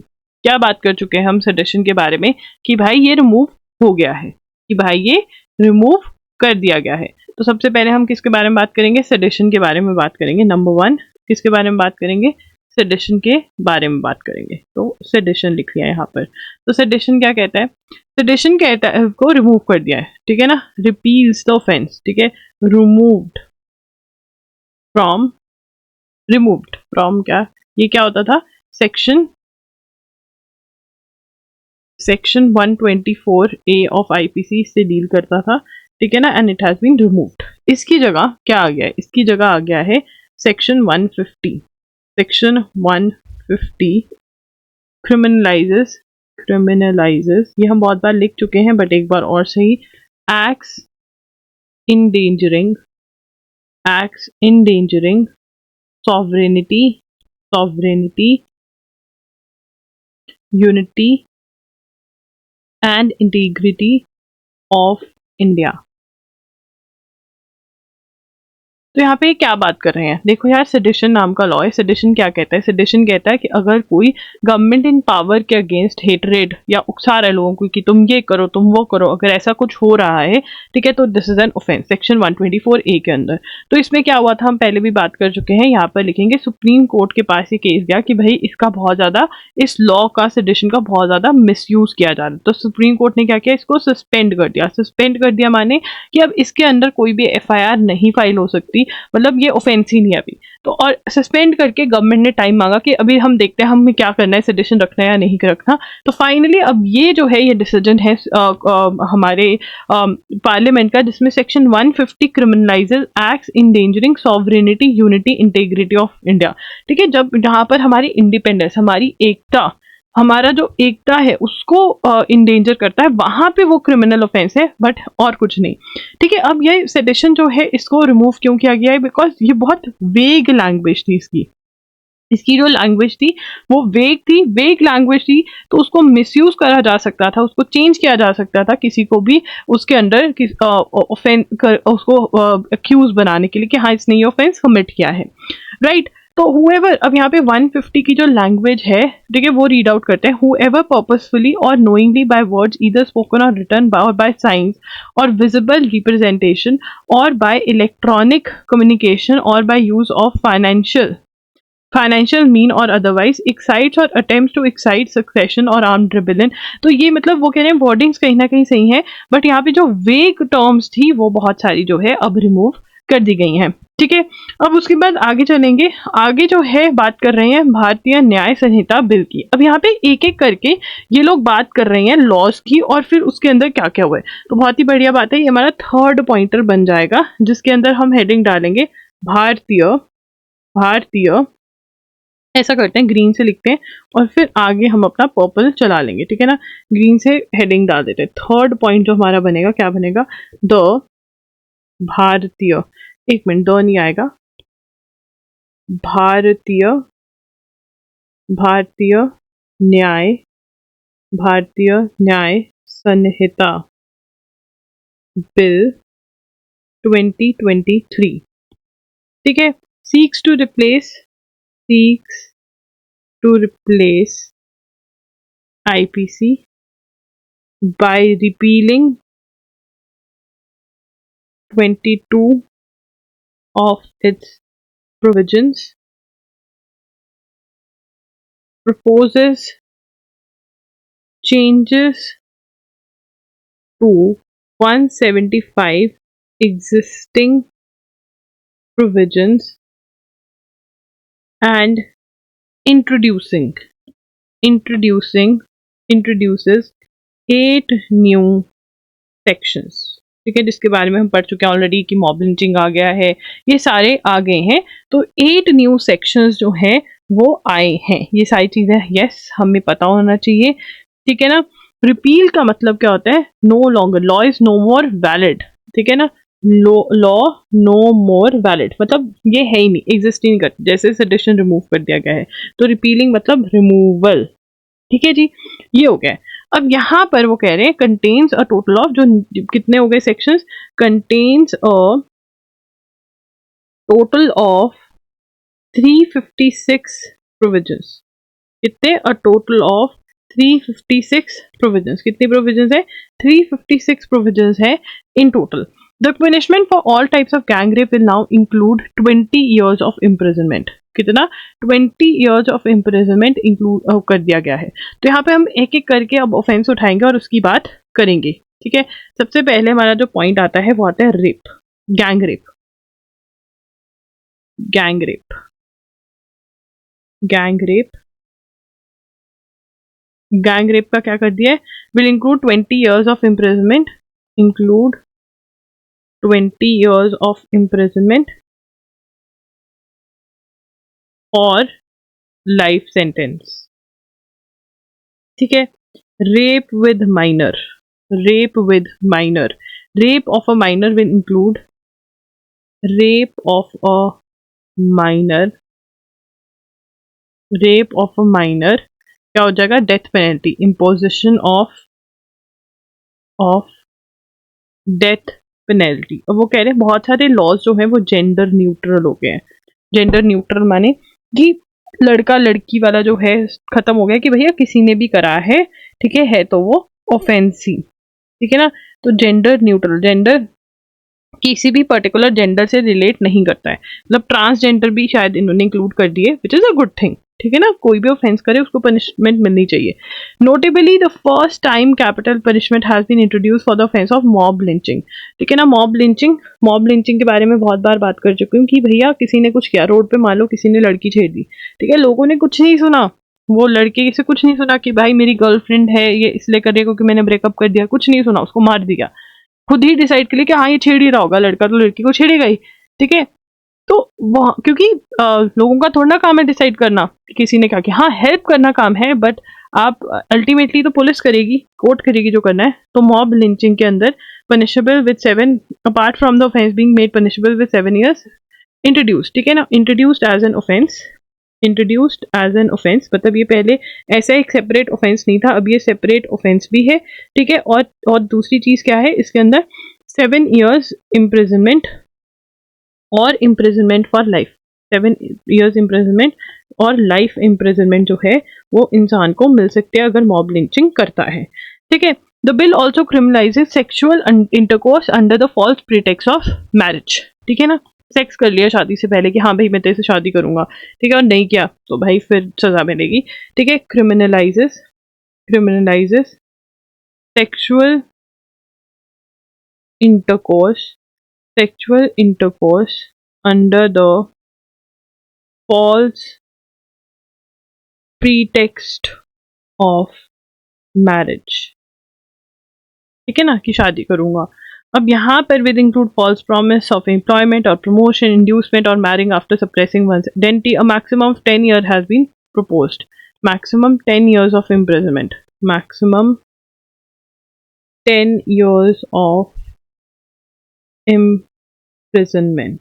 क्या बात कर चुके हैं हम सेडेशन के बारे में, कि भाई ये रिमूव हो गया है, कि भाई ये रिमूव कर दिया गया है. तो सबसे पहले हम किसके बारे में बात करेंगे, सेडेशन के बारे में बात करेंगे. नंबर 1 किसके बारे में बात करेंगे, सेडेशन के बारे में बात करेंगे. तो सेडेशन लिख लिया यहाँ पर. तो सेडेशन क्या कहता है, सेडेशन कहता है को रिमूव कर दिया है. ठीक है ना, रिपील्स द ऑफेंस. ठीक है, रिमूव्ड फ्रॉम क्या, ये क्या होता था, सेक्शन 124A ऑफ IPC से डील करता था. ठीक है ना, and it has been removed. इसकी जगह क्या आ गया है, इसकी जगह आ गया है सेक्शन 150. सेक्शन 150 criminalizes, ये हम बहुत बार लिख चुके हैं बट एक बार और सही, acts endangering sovereignty, unity and integrity of India. तो यहाँ पे क्या बात कर रहे हैं, देखो यार, सेडिशन नाम का लॉ है. सेडिशन क्या कहता है, सेडिशन कहता है कि अगर कोई गवर्नमेंट इन पावर के अगेंस्ट हेटरेड या उकसा रहा है लोगों को कि तुम ये करो, तुम वो करो, अगर ऐसा कुछ हो रहा है, ठीक है, तो this is an offence section 124A के अंदर. तो इसमें क्या हुआ था, हम पहले भी बात कर चुके हैं. यहाँ पर लिखेंगे सुप्रीम कोर्ट के पास ये केस गया कि भाई इसका बहुत ज़्यादा, इस लॉ का, सेडिशन का बहुत ज़्यादा मिसयूज किया जा रहा है. तो सुप्रीम कोर्ट ने क्या किया, इसको सस्पेंड कर दिया. सस्पेंड कर दिया माने कि अब इसके अंदर कोई भी FIR नहीं फाइल हो सकती, मतलब ये ऑफेंस ही नहीं है अभी. तो और सस्पेंड करके गवर्नमेंट ने टाइम मांगा कि अभी हम देखते हैं हमें क्या करना है, सेडिशन रखना है या नहीं रखना. तो फाइनली अब ये जो है, ये डिसीजन है हमारे पार्लियामेंट का, जिसमें section 150 criminalises acts endangering sovereignty, unity, integrity of India. ठीक है, जब जहाँ पर हमारी इंडिपेंडेंस, हमारी एकता, हमारा जो एकता है उसको इंडेंजर करता है, वहां पे वो क्रिमिनल ऑफेंस है, बट और कुछ नहीं. ठीक है, अब ये सेडिशन जो है इसको रिमूव क्यों किया गया है, बिकॉज ये बहुत वेग लैंग्वेज थी. इसकी जो लैंग्वेज थी वो वेग लैंग्वेज थी, तो उसको मिसयूज करा जा सकता था, उसको चेंज किया जा सकता था किसी को भी उसके अंदर ऑफेंस उसको अक्यूज बनाने के लिए कि हाँ इसने ये ऑफेंस कमिट किया है. राइट. तो whoever, अब यहाँ पे 150 की जो लैंग्वेज है, ठीक है, वो रीड आउट करते हैं. whoever purposefully or knowingly by words either spoken or written by or by signs or visible representation or by electronic communication or by use of financial mean or otherwise excites or attempts to excite succession or armed rebellion. तो ये मतलब वो कह रहे हैं wordings कहीं ना कहीं सही है, बट यहाँ पे जो वेग टर्म्स थी वो बहुत सारी जो है अब रिमूव कर दी गई हैं. ठीक है, अब उसके बाद आगे चलेंगे. आगे जो है बात कर रहे हैं भारतीय न्याय संहिता बिल की. अब यहाँ पे एक एक करके ये लोग बात कर रहे हैं लॉज की और फिर उसके अंदर क्या क्या हुआ है. तो बहुत ही बढ़िया बात है, ये हमारा थर्ड पॉइंटर बन जाएगा जिसके अंदर हम हेडिंग डालेंगे भारतीय ऐसा करते हैं, ग्रीन से लिखते हैं और फिर आगे हम अपना पर्पल चला लेंगे. ठीक है ना, ग्रीन से हेडिंग डाल देते हैं. थर्ड पॉइंट जो हमारा बनेगा क्या बनेगा, द भारतीय, एक मिनट, द नहीं आएगा, भारतीय न्याय संहिता बिल 2023. ठीक है, seeks to replace IPC by repealing 22 of its provisions, proposes changes to 175 existing provisions and introduces 8 new sections. ठीक है, जिसके बारे में हम पढ़ चुके हैं ऑलरेडी कि मॉब लिंचिंग आ गया है, ये सारे आ गए हैं. तो 8 न्यू सेक्शंस जो हैं वो आए हैं. ये सारी चीजें यस हमें पता होना चाहिए. ठीक है ना, रिपील का मतलब क्या होता है, no longer, law is no more valid. ठीक है ना, लॉ नो मोर वैलिड मतलब ये है ही नहीं, एग्जिस्ट ही नहीं करती, जैसे सेडिशन रिमूव कर दिया गया है. तो रिपीलिंग मतलब रिमूवल. ठीक है जी, ये हो गया. अब यहाँ पर वो कह रहे हैं कंटेन्स अ टोटल ऑफ, जो कितने हो गए sections, contains a total of 356 provisions. कितने, अ टोटल ऑफ 356 प्रोविजंस. कितने प्रोविजंस है, 356 प्रोविजंस है in total. The punishment for all types of gang rape will now include 20 years of imprisonment. कितना, 20 years of imprisonment include कर दिया गया है. तो यहाँ पे हम एक एक करके अब ऑफेंस उठाएंगे और उसकी बात करेंगे. ठीक है, सबसे पहले हमारा जो पॉइंट आता है वो आता है rape, gang rape. Gang rape का क्या कर दिया है, will include 20 years of imprisonment, include 20 years of imprisonment और लाइफ सेंटेंस. ठीक है, rape with minor, rape of a minor will include rape of a minor क्या हो जाएगा, death penalty, imposition of death penalty. अब वो कह रहे हैं बहुत सारे लॉज जो हैं वो जेंडर न्यूट्रल हो गए हैं. जेंडर न्यूट्रल माने कि लड़का लड़की वाला जो है खत्म हो गया कि भैया किसी ने भी करा है, ठीक है तो वो ऑफेंस ही. ठीक है ना, तो जेंडर न्यूट्रल, जेंडर किसी भी पर्टिकुलर जेंडर से रिलेट नहीं करता है. मतलब ट्रांसजेंडर भी शायद इन्होंने इंक्लूड कर दिए, which is a good thing. ठीक है ना, कोई भी ऑफेंस करे उसको पनिशमेंट मिलनी चाहिए. Notably the first time capital punishment has been introduce for the offence of mob lynching. ठीक है ना, मॉब लिंचिंग के बारे में बहुत बार बात कर चुकी हूँ कि भैया किसी ने कुछ किया, रोड पे मान लो किसी ने लड़की छेड़ दी. ठीक है, लोगों ने कुछ नहीं सुना, वो लड़के से कुछ नहीं सुना कि भाई मेरी गर्लफ्रेंड है, ये इसलिए कर रही है क्योंकि मैंने ब्रेकअप कर दिया, कुछ नहीं सुना, उसको मार दिया. खुद ही डिसाइड कर लिया कि हाँ ये छेड़ ही रहा होगा, लड़का तो लड़की को छेड़ेगा ही. ठीक है, तो वहाँ क्योंकि लोगों का थोड़ा ना काम है डिसाइड करना कि किसी ने क्या किया. हाँ, हेल्प करना काम है, बट आप अल्टीमेटली तो पुलिस करेगी, कोर्ट करेगी जो करना है. तो मॉब लिंचिंग के अंदर punishable with 7, apart from the offence being made punishable with 7 years introduced. ठीक है ना, इंट्रोड्यूस्ड एज एन ऑफेंस मतलब ये पहले ऐसा एक सेपरेट ऑफेंस नहीं था, अब ये सेपरेट ऑफेंस भी है. ठीक है, और दूसरी चीज क्या है इसके अंदर, 7 years इम्प्रिजनमेंट और imprisonment for life. 7 years imprisonment और लाइफ इम्प्रिजनमेंट जो है वो इंसान को मिल सकती है अगर मॉब लिंचिंग करता है, ठीक है। The bill also criminalises sexual intercourse under the false pretext of marriage, ठीक है ना। सेक्स कर लिया शादी से पहले कि हाँ भाई मैं तेरे से शादी करूंगा, ठीक है, और नहीं किया तो भाई फिर सजा मिलेगी, ठीक है। Criminalises sexual intercourse under the false pretext of marriage, ठीक है ना, कि शादी करूंगा। अब यहाँ पर with include false promise of employment और प्रमोशन, इंड्यूसमेंट और marrying after suppressing one's identity, a maximum of 10 years has been proposed. Maximum 10 years of imprisonment. Maximum 10 years of imprisonment.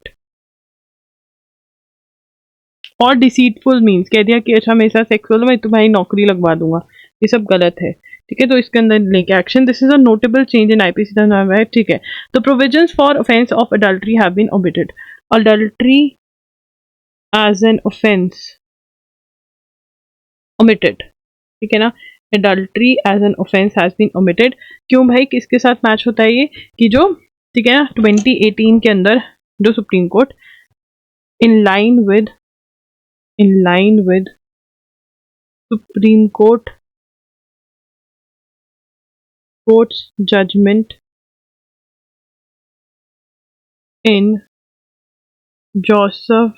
और डिसीटफुल मीन्स कह दिया कि अच्छा मेरे साथ सेक्सुअल मैं तुम्हारी नौकरी लगवा दूंगा, ये सब गलत है, ठीक है। तो इसके अंदर लेके action, this is a notable change in IPC का नाम है, ठीक है। The provisions for offence of adultery have been omitted. Adultery as an offence omitted, ठीक है ना। adultery as an offense has been omitted। क्यों भाई, किसके साथ मैच होता है ये कि जो, ठीक है ना, 2018 के अंदर जो supreme court in line with supreme court's judgment in Joseph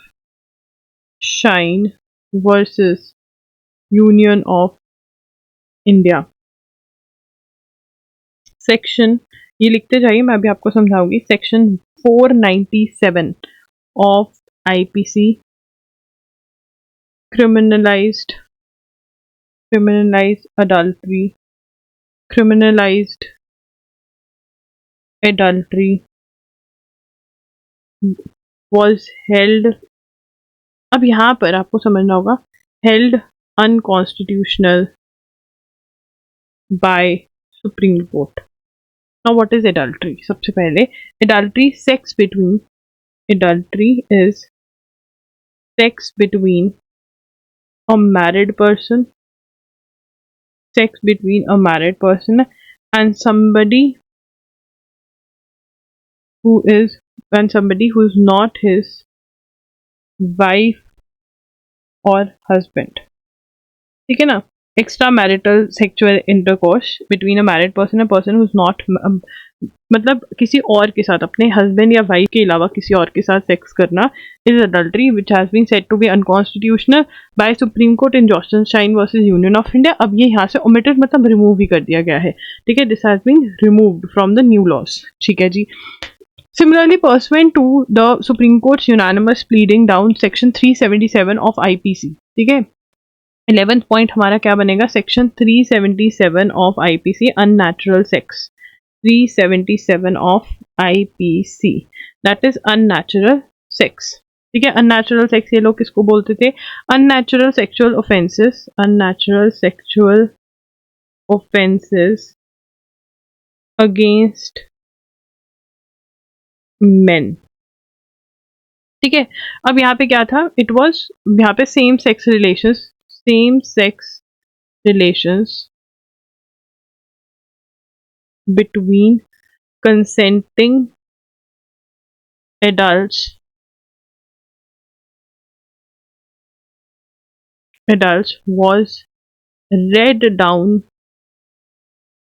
Shine versus union of India. Section, ये लिखते जाइए मैं अभी आपको समझाऊंगी। Section 497 of IPC criminalized adultery was held, अब यहाँ पर आपको समझना होगा, held unconstitutional by Supreme Court। Now what is adultery? सबसे पहले adultery is sex between a married person and somebody who is not his wife or husband, ठीक है ना। Extra marital sexual intercourse between a married person and person who is not, मतलब किसी और के साथ, अपने हस्बैंड या वाइफ के अलावा किसी और के साथ सेक्स करना is adultery which has been said to be unconstitutional by Supreme court in Johnson Shine versus union of India. अब ये यहाँ से ओमिटेड मतलब रिमूव ही कर दिया गया है, ठीक है। This has been removed from the new laws, ठीक है जी। Similarly, pursuant to the Supreme Court's unanimous pleading down Section 377 of IPC, ठीक है। 11th point हमारा क्या बनेगा, Section 377 of IPC, unnatural sex। 377 of IPC, that is unnatural sex, ठीक है। unnatural sex ये लोग किसको बोलते थे, unnatural sexual offenses against men, ठीक है। अब यहाँ पे क्या था, इट वॉज यहाँ पे same sex relations between consenting adults was read down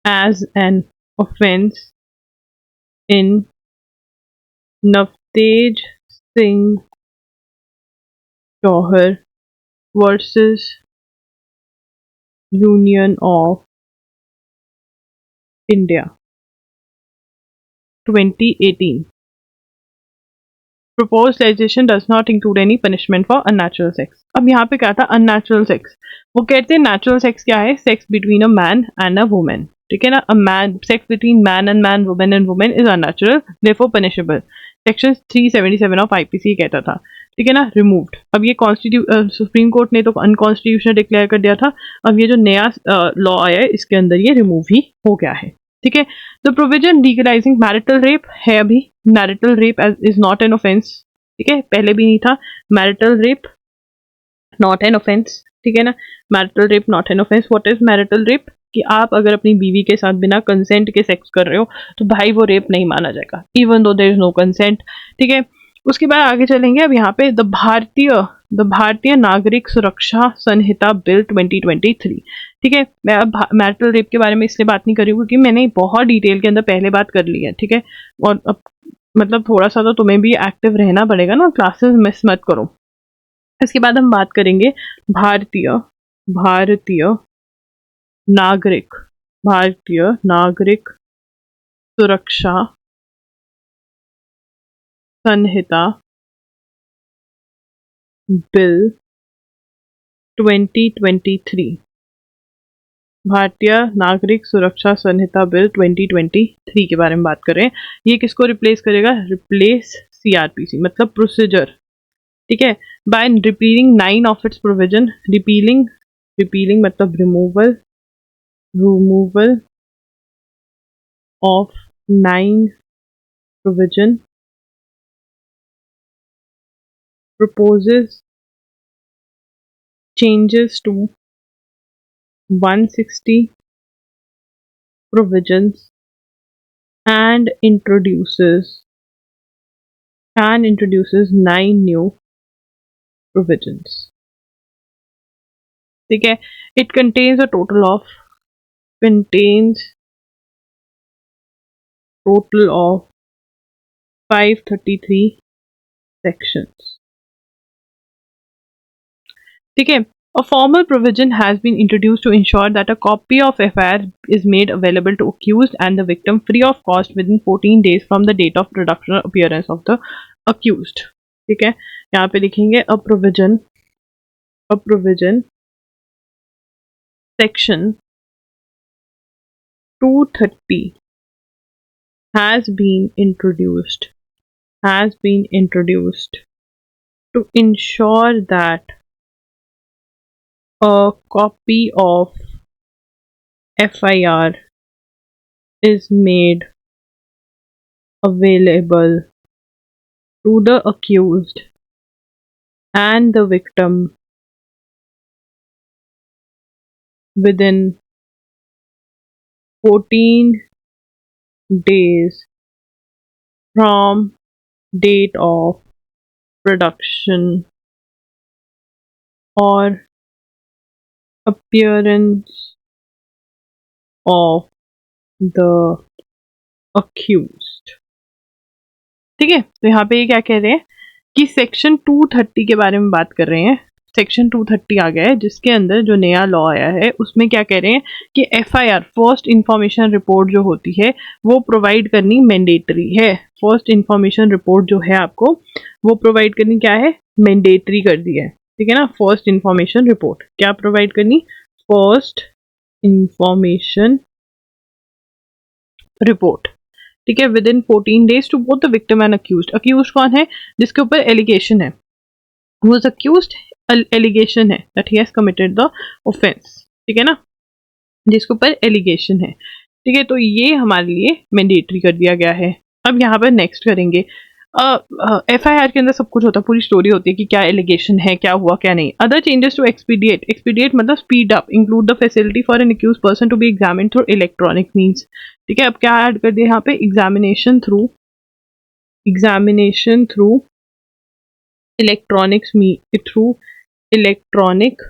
as an offense in Navtej Singh Johar versus Union of India 2018। Proposed legislation does not include any punishment for unnatural sex। अब यहाँ पे क्या था, unnatural sex, वो कहते हैं natural sex क्या है, sex between a man and a woman, ठीक है ना। a man, sex between man and man, woman and woman is unnatural, therefore punishable। Section 377 of IPC कहता था, ठीक है ना, रिमूव्ड। अब ये सुप्रीम कोर्ट ने तो अनकॉन्स्टिट्यूशनल डिक्लेयर कर दिया था, अब ये जो नया लॉ आया है इसके अंदर ये रिमूव ही हो गया है, ठीक है। The provision legalising marital rape है, अभी marital rape is not an offence ठीक है, पहले भी नहीं था। Marital rape not an offence, ठीक है ना, marital rape not an offence. What is marital rape? कि आप अगर अपनी बीवी के साथ बिना कंसेंट के सेक्स कर रहे हो तो भाई वो रेप नहीं माना जाएगा, even though there is no consent, ठीक है। उसके बाद आगे चलेंगे। अब यहाँ पे द भारतीय नागरिक सुरक्षा संहिता बिल 2023, ठीक है। मैं अब मैरिटल रेप के बारे में इसलिए बात नहीं कर रही हूँ क्योंकि मैंने बहुत डिटेल के अंदर पहले बात कर ली है, ठीक है। और अब मतलब थोड़ा सा तो तुम्हें भी एक्टिव रहना पड़ेगा ना, क्लासेस मिस मत करो। इसके बाद हम बात करेंगे भारतीय भारतीय नागरिक भारतीय नागरिक सुरक्षा संहिता बिल 2023। भारतीय नागरिक सुरक्षा संहिता बिल 2023 के बारे में बात करें। ये किसको रिप्लेस करेगा? रिप्लेस सीआरपीसी मतलब प्रोसीजर, ठीक है, by repealing 9 of its provision. Repealing मतलब removal of 9 provision proposes changes to 160 provisions and introduces 9 new provisions, ठीक है। It contains a total of 533 sections, ठीक है। A formal provision has been introduced to ensure that a copy of FIR is made available to accused and the victim free of cost within 14 days from the date of production or appearance of the accused, ठीक है। यहाँ पे लिखेंगे a provision section 230 has been introduced to ensure that a copy of FIR is made available to the accused and the victim within 14 days from date of production or appearance of the accused, ठीक है। तो यहाँ पे ये क्या कह रहे हैं कि सेक्शन 230 के बारे में बात कर रहे हैं। सेक्शन 230 आ गया है जिसके अंदर जो नया लॉ आया है उसमें क्या कह रहे हैं कि FIR फर्स्ट इंफॉर्मेशन रिपोर्ट जो होती है वो प्रोवाइड करनी मैंडेटरी है। फर्स्ट इंफॉर्मेशन रिपोर्ट जो है आपको वो प्रोवाइड करनी क्या है? मैंडेटरी कर दी है, ठीक है ना। फर्स्ट इंफॉर्मेशन रिपोर्ट क्या प्रोवाइड करनी? फर्स्ट इंफॉर्मेशन रिपोर्ट, ठीक है, within 14 days to both the victim and accused. Accused कौन है? जिसके ऊपर एलिगेशन है, who is accused, एलिगेशन है that he has committed the offense, ठीक है ना, जिसके ऊपर एलिगेशन है, ठीक है। तो ये हमारे लिए मैंडेटरी कर दिया गया है। अब यहाँ पर नेक्स्ट करेंगे। FIR के अंदर सब कुछ होता है, पूरी स्टोरी होती है कि क्या एलिगेशन है, क्या हुआ क्या नहीं। अदर चेंजेस टू एक्सपीडिएट मतलब speed up include the facility for an accused person to be examined through electronic means, ठीक है। अब क्या ऐड कर दिया यहाँ पे? Examination through electronic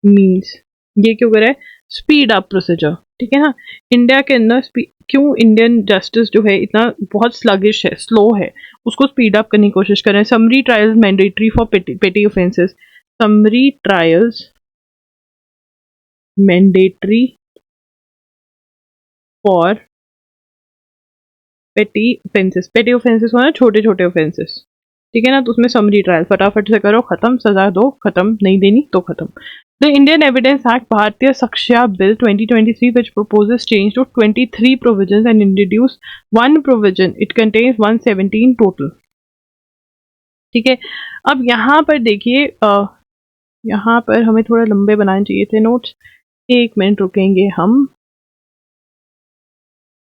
means. ये क्यों कर रहा है? स्पीड अप प्रोसीजर, ठीक है ना। इंडिया के अंदर क्यों इंडियन जस्टिस जो है इतना बहुत स्लगिश है, स्लो है, उसको स्पीड अप करने की कोशिश कर रहे हैं। समरी ट्रायल्स मैंडेटरी फॉर पेटी offences, summary trials mandatory for पेटी ऑफेंसेस होना छोटे छोटे ऑफेंसेस, ठीक है ना। तो उसमें समरी ट्रायल फटाफट से करो, खत्म, सजा दो, खत्म, नहीं देनी तो खत्म। द इंडियन एविडेंस एक्ट भारतीय साक्ष्य bill 2023 which proposes change to 23 provisions and introduce one provision. It contains 117 total, ठीक है। अब यहाँ पर देखिए, यहाँ पर हमें थोड़ा लंबे बनाने चाहिए थे नोट्स, 1 मिनट रुकेंगे हम,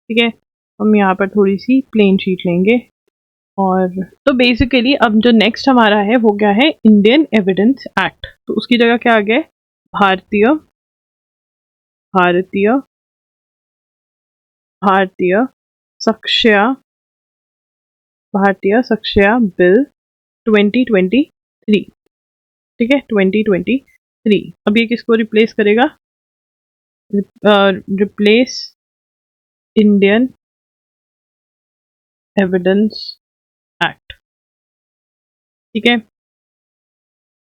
ठीक है। हम यहाँ पर थोड़ी सी प्लेन शीट लेंगे, और तो बेसिकली अब जो नेक्स्ट हमारा है वो क्या है, इंडियन एविडेंस एक्ट। तो उसकी जगह क्या आ गया है, भारतीय भारतीय भारतीय साक्ष्य भारतीय साक्ष्य बिल 2023। ठीक है, 2023। अब ये किसको रिप्लेस करेगा, रिप्लेस इंडियन एविडेंस एक्ट। ठीक है,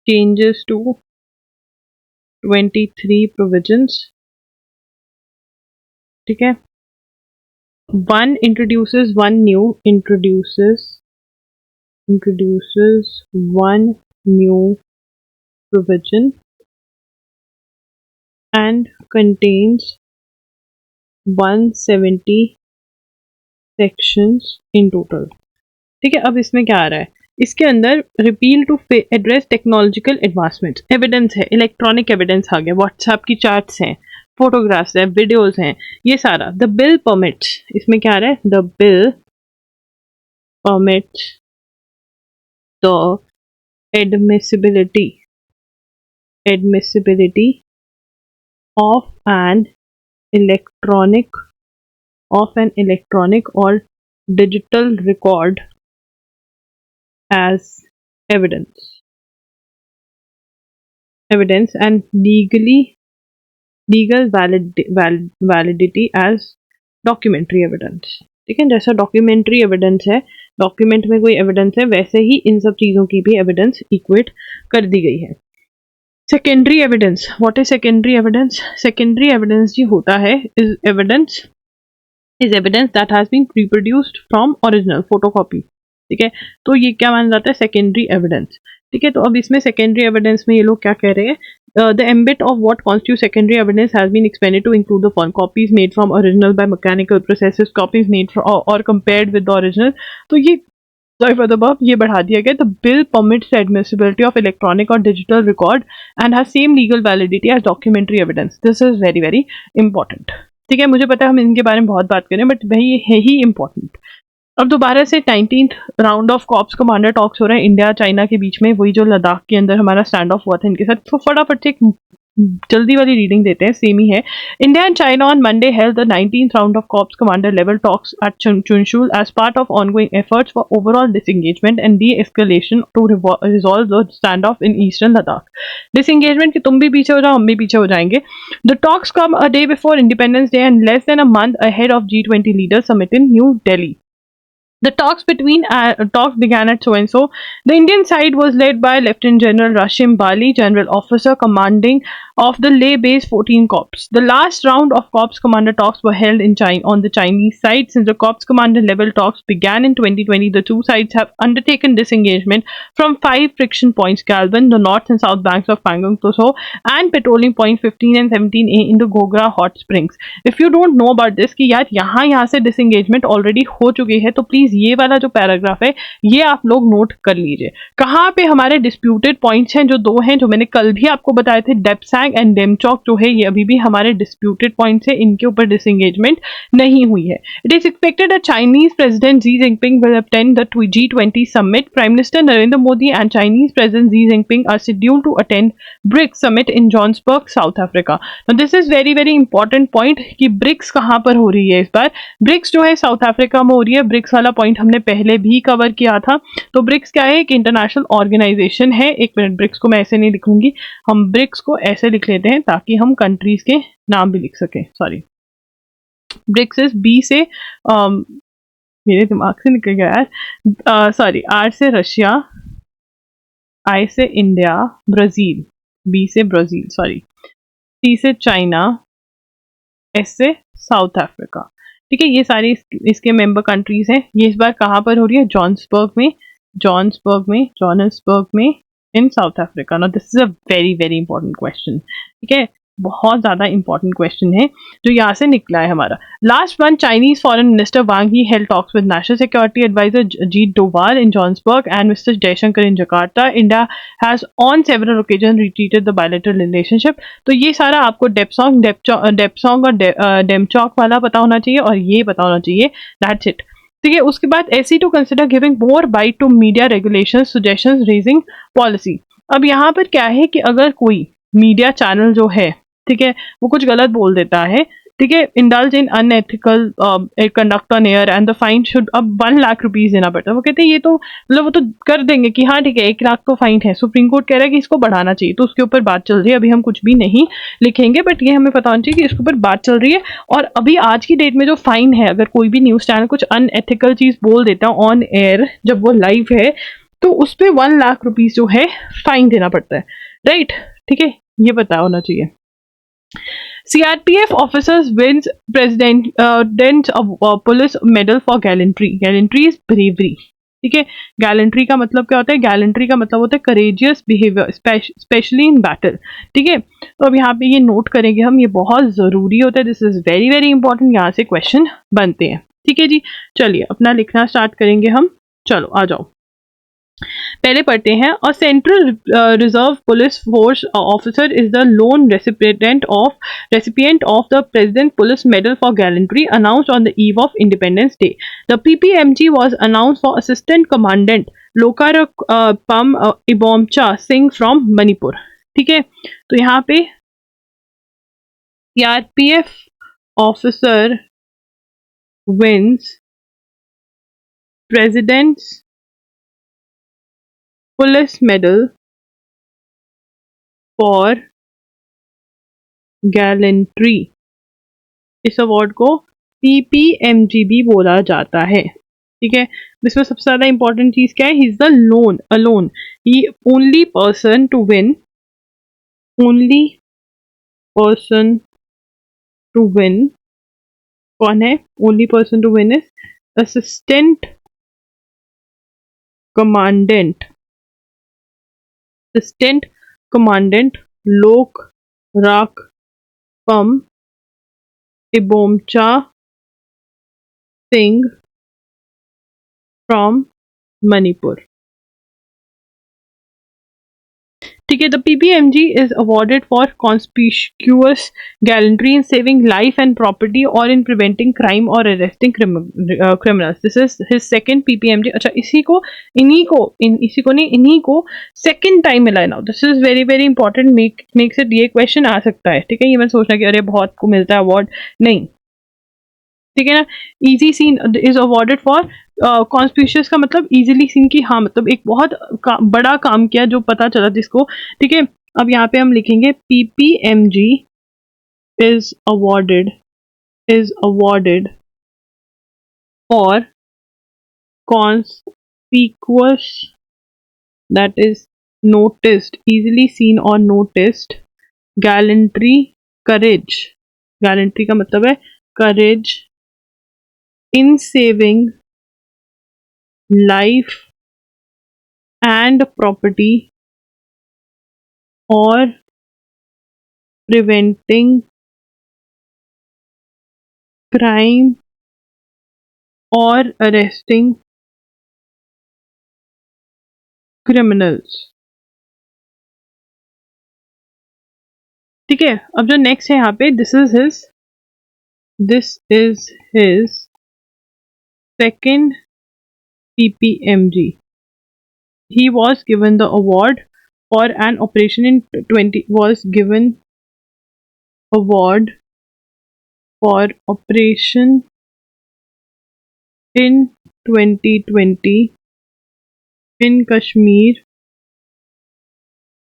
चेंजेस टू 23 प्रोविजंस। ठीक है, one introduces one new provision and contains 170 sections in total। ठीक है, अब इसमें क्या आ रहा है, इसके अंदर repeal to address technological advancement, evidence है, इलेक्ट्रॉनिक एविडेंस आ गया, व्हाट्सएप की चैट्स हैं, फोटोग्राफ्स हैं, वीडियोस हैं, ये सारा। द बिल परमिट्स, इसमें क्या आ रहा है, the bill permits the admissibility of an electronic or digital record as evidence and legal validity as documentary evidence। ठीक है, जैसा डॉक्यूमेंट्री एविडेंस है, डॉक्यूमेंट में कोई एविडेंस है, वैसे ही इन सब चीजों की भी एविडेंस इक्वेट कर दी गई है। Secondary evidence, what is secondary evidence? Secondary evidence जी होता है is evidence that has been reproduced from original photocopy. ठीक है, तो ये क्या माना जाता है, सेकेंडरी एविडेंस। ठीक है, तो अब इसमें सेकेंडरी एविडेंस में ये लोग क्या कह रहे हैं, the ambit of what constitutes secondary evidence has been expanded to include the following: copies made from original by mechanical processes, copies made from or compared with the original। तो ये ये बढ़ा दिया गया। The bill permits the admissibility of electronic or digital record and has same legal validity as documentary evidence। This is very very important। ठीक है, मुझे पता है हम इनके बारे में बहुत बात करें, बट भाई ये है ही इम्पोर्टेंट। अब दोबारा से 19th round of corps commander talks हो रहा है इंडिया चाइना के बीच में, वही जो लद्दाख के अंदर हमारा स्टैंड ऑफ हुआ था इनके साथ। तो फटाफट से एक जल्दी वाली रीडिंग देते हैं, सेम ही है। India and China on Monday held the 19th round of corps commander level talks at Chushul as part of ongoing efforts for overall disengagement and de-escalation to resolve the stand off in eastern Ladakh. Disengagement कि तुम भी पीछे हो जाओ, हम भी पीछे हो जाएंगे। The talks come a day before independence day and less than a month ahead of G20 leaders summit in new Delhi. The talks began at so-and-so. The Indian side was led by Lieutenant General Rashim Bali, General Officer commanding of the Leh-based 14 Corps. The last round of Corps commander talks were held in China on the Chinese side. Since the Corps commander level talks began in 2020, the two sides have undertaken disengagement from 5 friction points: Galban, the north and south banks of Pangong Tso, and patrolling point 15 and 17A in the Gogra Hot Springs. If you don't know about this कि यार यहाँ से disengagement already हो चुकी है, तो please ये वाला जो पैराग्राफ है ये आप लोग नोट कर लीजिए। कहाँ पे हमारे डिस्प्यूटेड पॉइंट्स हैं, जो दो हैं, जो मैंने कल भी आपको बताए थे, डेप्सैंग एंड डेमचौक जो है ये अभी भी हमारे डिस्प्यूटेड पॉइंट्स है, इनके ऊपर डिसएंगेजमेंट नहीं हुई है। It is expected that Chinese president Xi Jinping will attend the G20 summit. Prime Minister Narendra Modi and Chinese President Xi Jinping are scheduled to attend BRICS summit in Johannesburg, South Africa. Now this is very very important point कि BRICS कहाँ पर हो रही है इस बार। BRICS जो है south Africa में हो रही है। BRICS वाला पॉइंट हमने पहले भी कवर किया था। तो ब्रिक्स क्या है, एक इंटरनेशनल ऑर्गेनाइजेशन है। एक मिनट, ब्रिक्स को मैं ऐसे नहीं लिखूंगी, हम ब्रिक्स को ऐसे लिख लेते हैं ताकि हम कंट्रीज के नाम भी लिख सकें। सॉरी, ब्रिक्स इज बी से मेरे दिमाग से निकल गया यार, सॉरी, आर से रशिया, आई से इंडिया, ब्राजील, बी से ब्राजील, सॉरी, सी से चाइना, एस से साउथ अफ्रीका। ठीक है, ये सारी इसके मेंबर कंट्रीज हैं। ये इस बार कहाँ पर हो रही है, जोहान्सबर्ग में in South Africa. Now this is a very very important question. ठीक है, बहुत ज्यादा इंपॉर्टेंट क्वेश्चन है जो यहाँ से निकला है हमारा। Last month Chinese foreign minister Wang he held talks with national security adviser Ajit Doval in Johannesburg and mister Jaishankar in Jakarta. India has on several occasion reiterated the bilateral relationship. तो ये सारा आपको डेप्सोंग और डेमचौक वाला पता होना चाहिए और ये पता होना चाहिए। That's it. ठीक है। उसके बाद AC to consider giving more bite to media regulation suggestion raising policy. अब यहाँ पर क्या है कि अगर कोई मीडिया चैनल जो है, ठीक है, वो कुछ गलत बोल देता है, ठीक है, indulge in unethical conduct on air and the fine should अब 1 लाख रुपीज देना पड़ता है। वो कहते हैं ये तो मतलब वो तो कर देंगे कि हाँ ठीक है 1 लाख तो फाइन है, सुप्रीम कोर्ट कह रहा है कि इसको बढ़ाना चाहिए, तो उसके ऊपर बात चल रही है। अभी हम कुछ भी नहीं लिखेंगे, बट ये हमें पता होना चाहिए कि इसके ऊपर बात चल रही है। और अभी आज की डेट में जो फाइन है, अगर कोई भी न्यूज चैनल कुछ अनएथिकल चीज बोल देता है ऑन एयर जब वो लाइव है, तो उस पर 1 लाख रुपीज जो है फाइन देना पड़ता है, राइट। ठीक है, ये पता होना चाहिए। CRPF officers wins president police medal for gallantry. Gallantry is bravery, ठीक है। गैलेंट्री का मतलब क्या होता है? गैलेंट्री का मतलब होता है courageous behaviour specially in battle, ठीक है। तो अब यहाँ पे ये नोट करेंगे हम, ये बहुत जरूरी होता है, this is very very important, यहाँ से क्वेश्चन बनते हैं, ठीक है जी। चलिए अपना लिखना स्टार्ट करेंगे हम, चलो आ जाओ। पहले पढ़ते हैं। A central reserve police force officer is the lone recipient of the president police medal for gallantry announced on the eve of independence day. द PPMG was announced for assistant commandant Loukrakpam Ibomcha Singh from Manipur, ठीक है। तो यहाँ पे CRPF officer wins president's police medal for gallantry. इस award को PPMG भी बोला जाता है, ठीक है। इसमें सबसे ज्यादा इंपॉर्टेंट चीज क्या है? He is the lone alone he only person to win, only person to win. कौन है only person to win? Is assistant commandant, assistant commandant Lokrakpam Ibomcha Singh from Manipur, ठीक है। The PPMG is awarded for conspicuous gallantry in saving life and property और in preventing crime और arresting criminals. This is his second PPMG। अच्छा, इसी को इन्हीं को second time मिला है now. This is very very important, makes it, ये क्वेश्चन आ सकता है, ठीक है। ये मैं सोचना कि अरे बहुत को मिलता है अवार्ड, नहीं, ठीक है ना। Easy seen is awarded for conspicuous का मतलब इजीली सीन की, हाँ मतलब एक बहुत बड़ा काम किया जो पता चला जिसको, ठीक है। अब यहाँ पे हम लिखेंगे PPMG is awarded for conspicuous, that is noticed, easily seen और नोटिस्ड, गैलेंट्री, करेज, गैलेंट्री का मतलब है करेज in saving life and property or preventing crime or arresting criminals, ठीक है। अब जो नेक्स्ट है यहाँ पे, this is his second PPMG. He was given the award for an operation in 20 was given award for operation in 2020 in Kashmir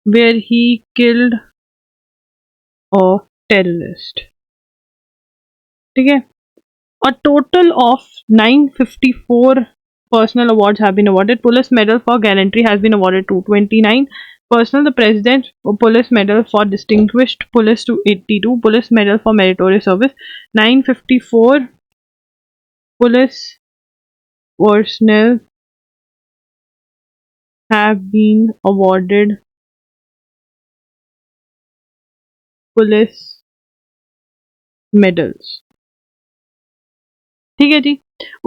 where he killed a terrorist, ठीक है। A total of 954 personal awards have been awarded. Police Medal for Gallantry has been awarded to 29 personal. The President's Police Medal for Distinguished Police to 82. Police Medal for Meritorious Service 954 police personnel have been awarded police medals, ठीक है जी।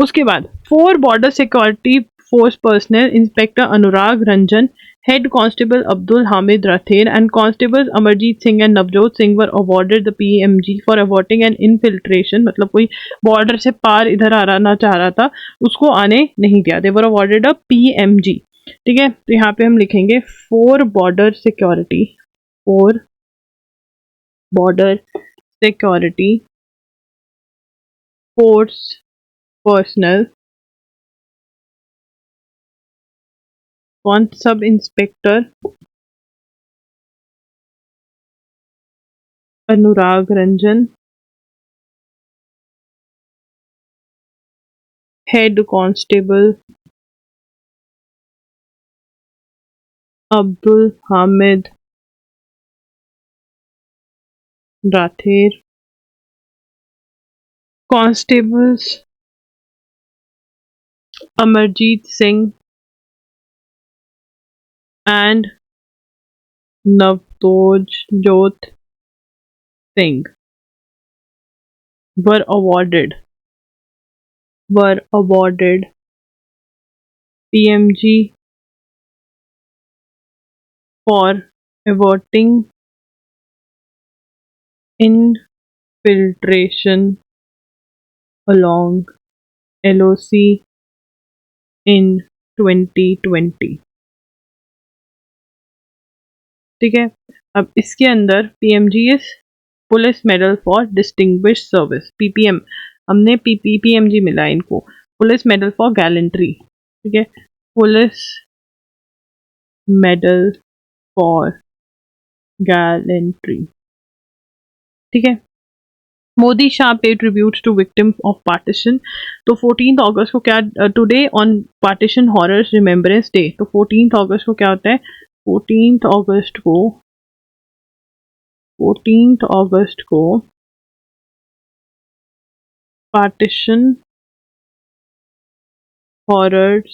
उसके बाद 4 border security force personnel, Inspector Anurag Ranjan, Head Constable Abdul Hamid Rather, and Constables Amarjeet Singh and Navjot Singh were awarded the PMG for averting an infiltration. मतलब कोई border से पार इधर आना चाह रहा था, उसको आने नहीं दिया. They were awarded a PMG. ठीक है, तो यहाँ पे हम लिखेंगे for border security, for border security force personnel. कौन? Sub inspector Anurag Ranjan, head constable Abdul Hamid Rather, constables Amarjeet Singh and Navjot Singh were awarded PMG for averting infiltration along LOC in 2020. ठीक है, अब इसके अंदर PMG is police medal for distinguish service, PPM. हमने PMG मिला इनको, police medal for gallantry. ठीक है, पुलिस मेडल फॉर गैलेंट्री. ठीक है, मोदी शाह पे tribute to victim of partition. तो 14 अगस्त को क्या, today on partition horrors remembrance day. तो 14 अगस्त को क्या होता है? 14 अगस्त को partition horrors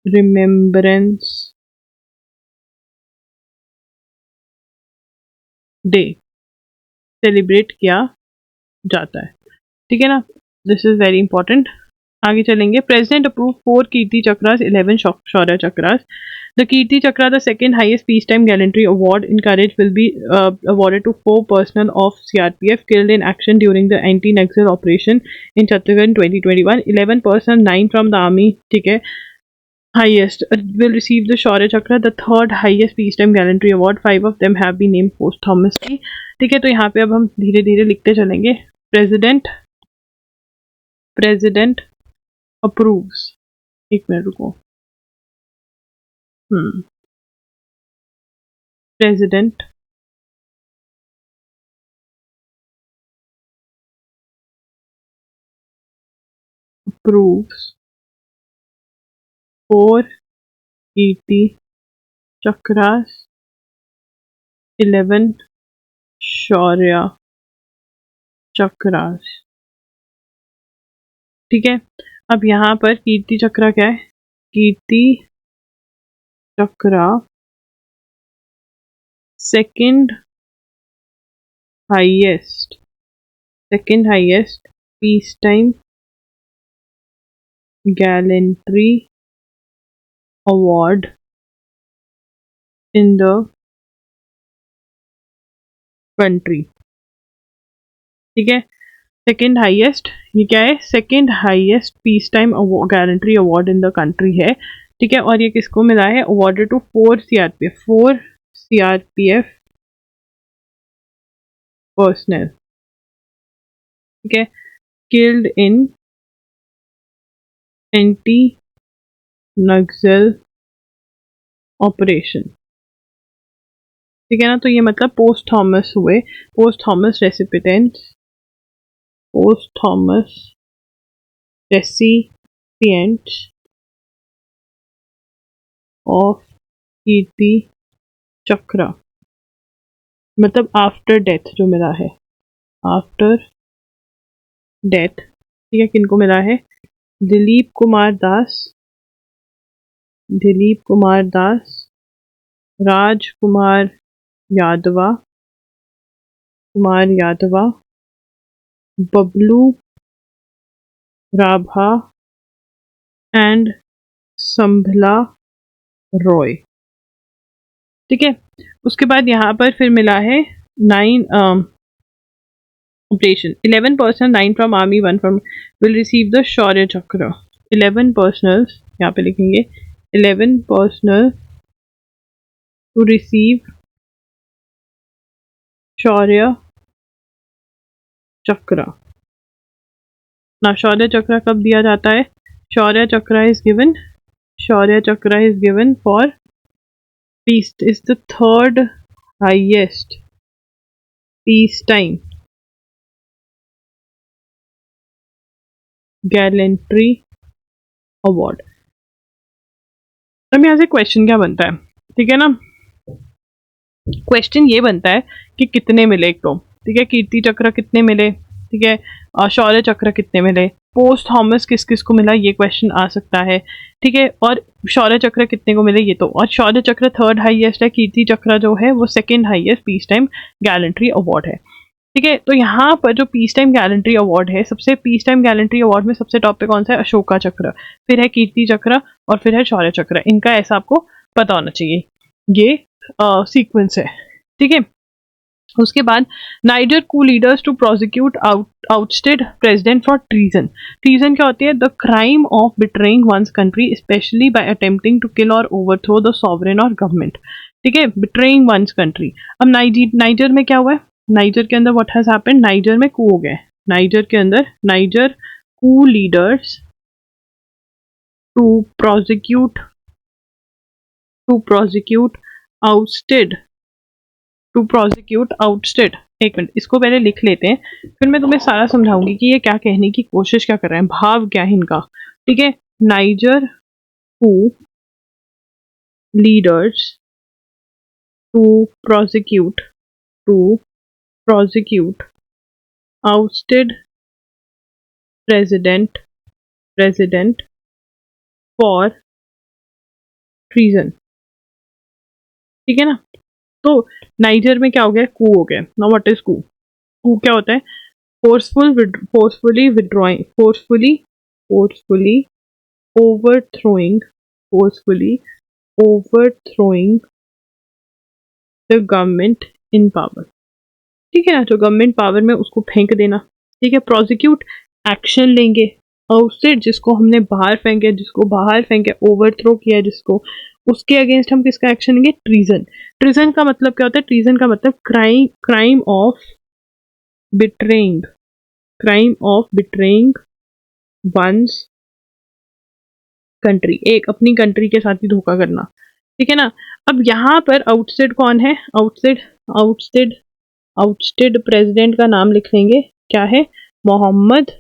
remembrance day celebrate किया जाता है. ठीक है ना, दिस इज वेरी इंपॉर्टेंट. आगे चलेंगे. President approve 4 Kirti Chakras, 11 Shaurya chakras. The Kirti chakra, the second highest peace time gallantry award in courage, will be awarded to 4 personnel of CRPF killed in action during the anti-Naxal operation in Chhattisgarh in 2021. 11 personnel, 9 from the army. ठीक है, highest will receive the Shaurya Chakra, the third highest peacetime gallantry award. 5 of them have been named posthumously. ठीक है, तो यहाँ पे अब हम धीरे धीरे लिखते चलेंगे. President approves. एक मिनट रुको. President approves 4 Kirti Chakras, 11 Shaurya Chakras. ठीक है, अब यहाँ पर कीर्ति चक्रा क्या है? Kirti Chakra second highest peace time gallantry award in the country. ठीक है, सेकेंड हाईएस्ट, ये क्या है? Second highest peace time gallantry award in the country है. ठीक है, और ये किसको मिला है? Awarded to 4 CRPF personnel. ठीक है, किल्ड इन एंटी नक्सल ऑपरेशन. ठीक है ना, तो ये मतलब पोस्टथॉमस हुए, पोस्टथॉमस रेसिपिएंट्स ऑफ कीर्ति चक्रा, मतलब आफ्टर डेथ जो मिला है, आफ्टर डेथ. ठीक है, किनको मिला है? दिलीप कुमार दास, राजकुमार यादवा, बबलू राभा एंड संभला रॉय। ठीक है, उसके बाद यहाँ पर फिर मिला है 9 operation. 11 person, 9 from army, 1 from will receive the Shaurya Chakra. 11 personnels यहाँ पे लिखेंगे 11 पर्सनल टू रिसीव शौर्य चक्र। ना शौर्य चक्र कब दिया जाता है? शौर्य चक्र इज गिवन, शौर्य चक्र is given for piece, is the third highest peace time gallantry award. अब यहाँ से क्वेश्चन क्या बनता है, ठीक है ना, क्वेश्चन ये बनता है कि कितने मिले एक तो, ठीक है, कीर्ति चक्र कितने मिले, ठीक है, शौर्य चक्र कितने मिले, पोस्ट थॉमस किस किस को मिला, ये क्वेश्चन आ सकता है, ठीक है, और शौर्य चक्र कितने को मिले ये तो, और शौर्य चक्र थर्ड हाईएस्ट है, कीर्ति चक्र जो है वो second highest peace time gallantry award है। ठीक है, तो यहाँ पर जो पीस टाइम गैलेंट्री अवार्ड है, सबसे पीस टाइम गैलेंट्री अवार्ड में सबसे टॉप पे कौन सा है? अशोका चक्र, फिर है कीर्ति चक्र और फिर है शौर्य चक्र। इनका ऐसा आपको पता होना चाहिए, ये सीक्वेंस है। ठीक है, उसके बाद Niger coup leaders to prosecute ousted president for treason. Treason क्या होती है? The crime of betraying one's country especially by attempting to kill और ओवरथ्रो द सॉवरेन और गवर्नमेंट। ठीक है, बिट्रेइंग वंस कंट्री। अब नाइजर में क्या हुआ है? नाइजर के अंदर व्हाट हैज हैपेंड? नाइजर में कू हो गया। नाइजर के अंदर Niger coup leaders to prosecute ousted. एक मिनट, इसको पहले लिख लेते हैं, फिर मैं तुम्हें सारा समझाऊंगी कि ये क्या कहने की कोशिश क्या कर रहे हैं, भाव क्या है इनका। ठीक है, Niger coup leaders to prosecute ousted president for treason. ठीक है ना, तो नाइजर में क्या हो गया? कू हो गया। नाउ व्हाट इज कू? कू क्या होता है? Forcefully ओवरथ्रोइंग the government in power. ठीक है ना, जो गवर्नमेंट पावर में उसको फेंक देना। ठीक है, प्रोसिक्यूट एक्शन लेंगे, आउटस्टेड जिसको हमने बाहर फेंके, ओवरथ्रो किया जिसको, उसके अगेंस्ट हम किसका एक्शन लेंगे? ट्रीजन। ट्रीजन का मतलब क्या होता है? ट्रीजन का मतलब crime of betraying one's country, एक अपनी कंट्री के साथ ही धोखा करना। ठीक है ना, अब यहाँ पर आउटस्टेड कौन है? आउटस्टेड प्रेसिडेंट का नाम लिख लेंगे, क्या है? मोहम्मद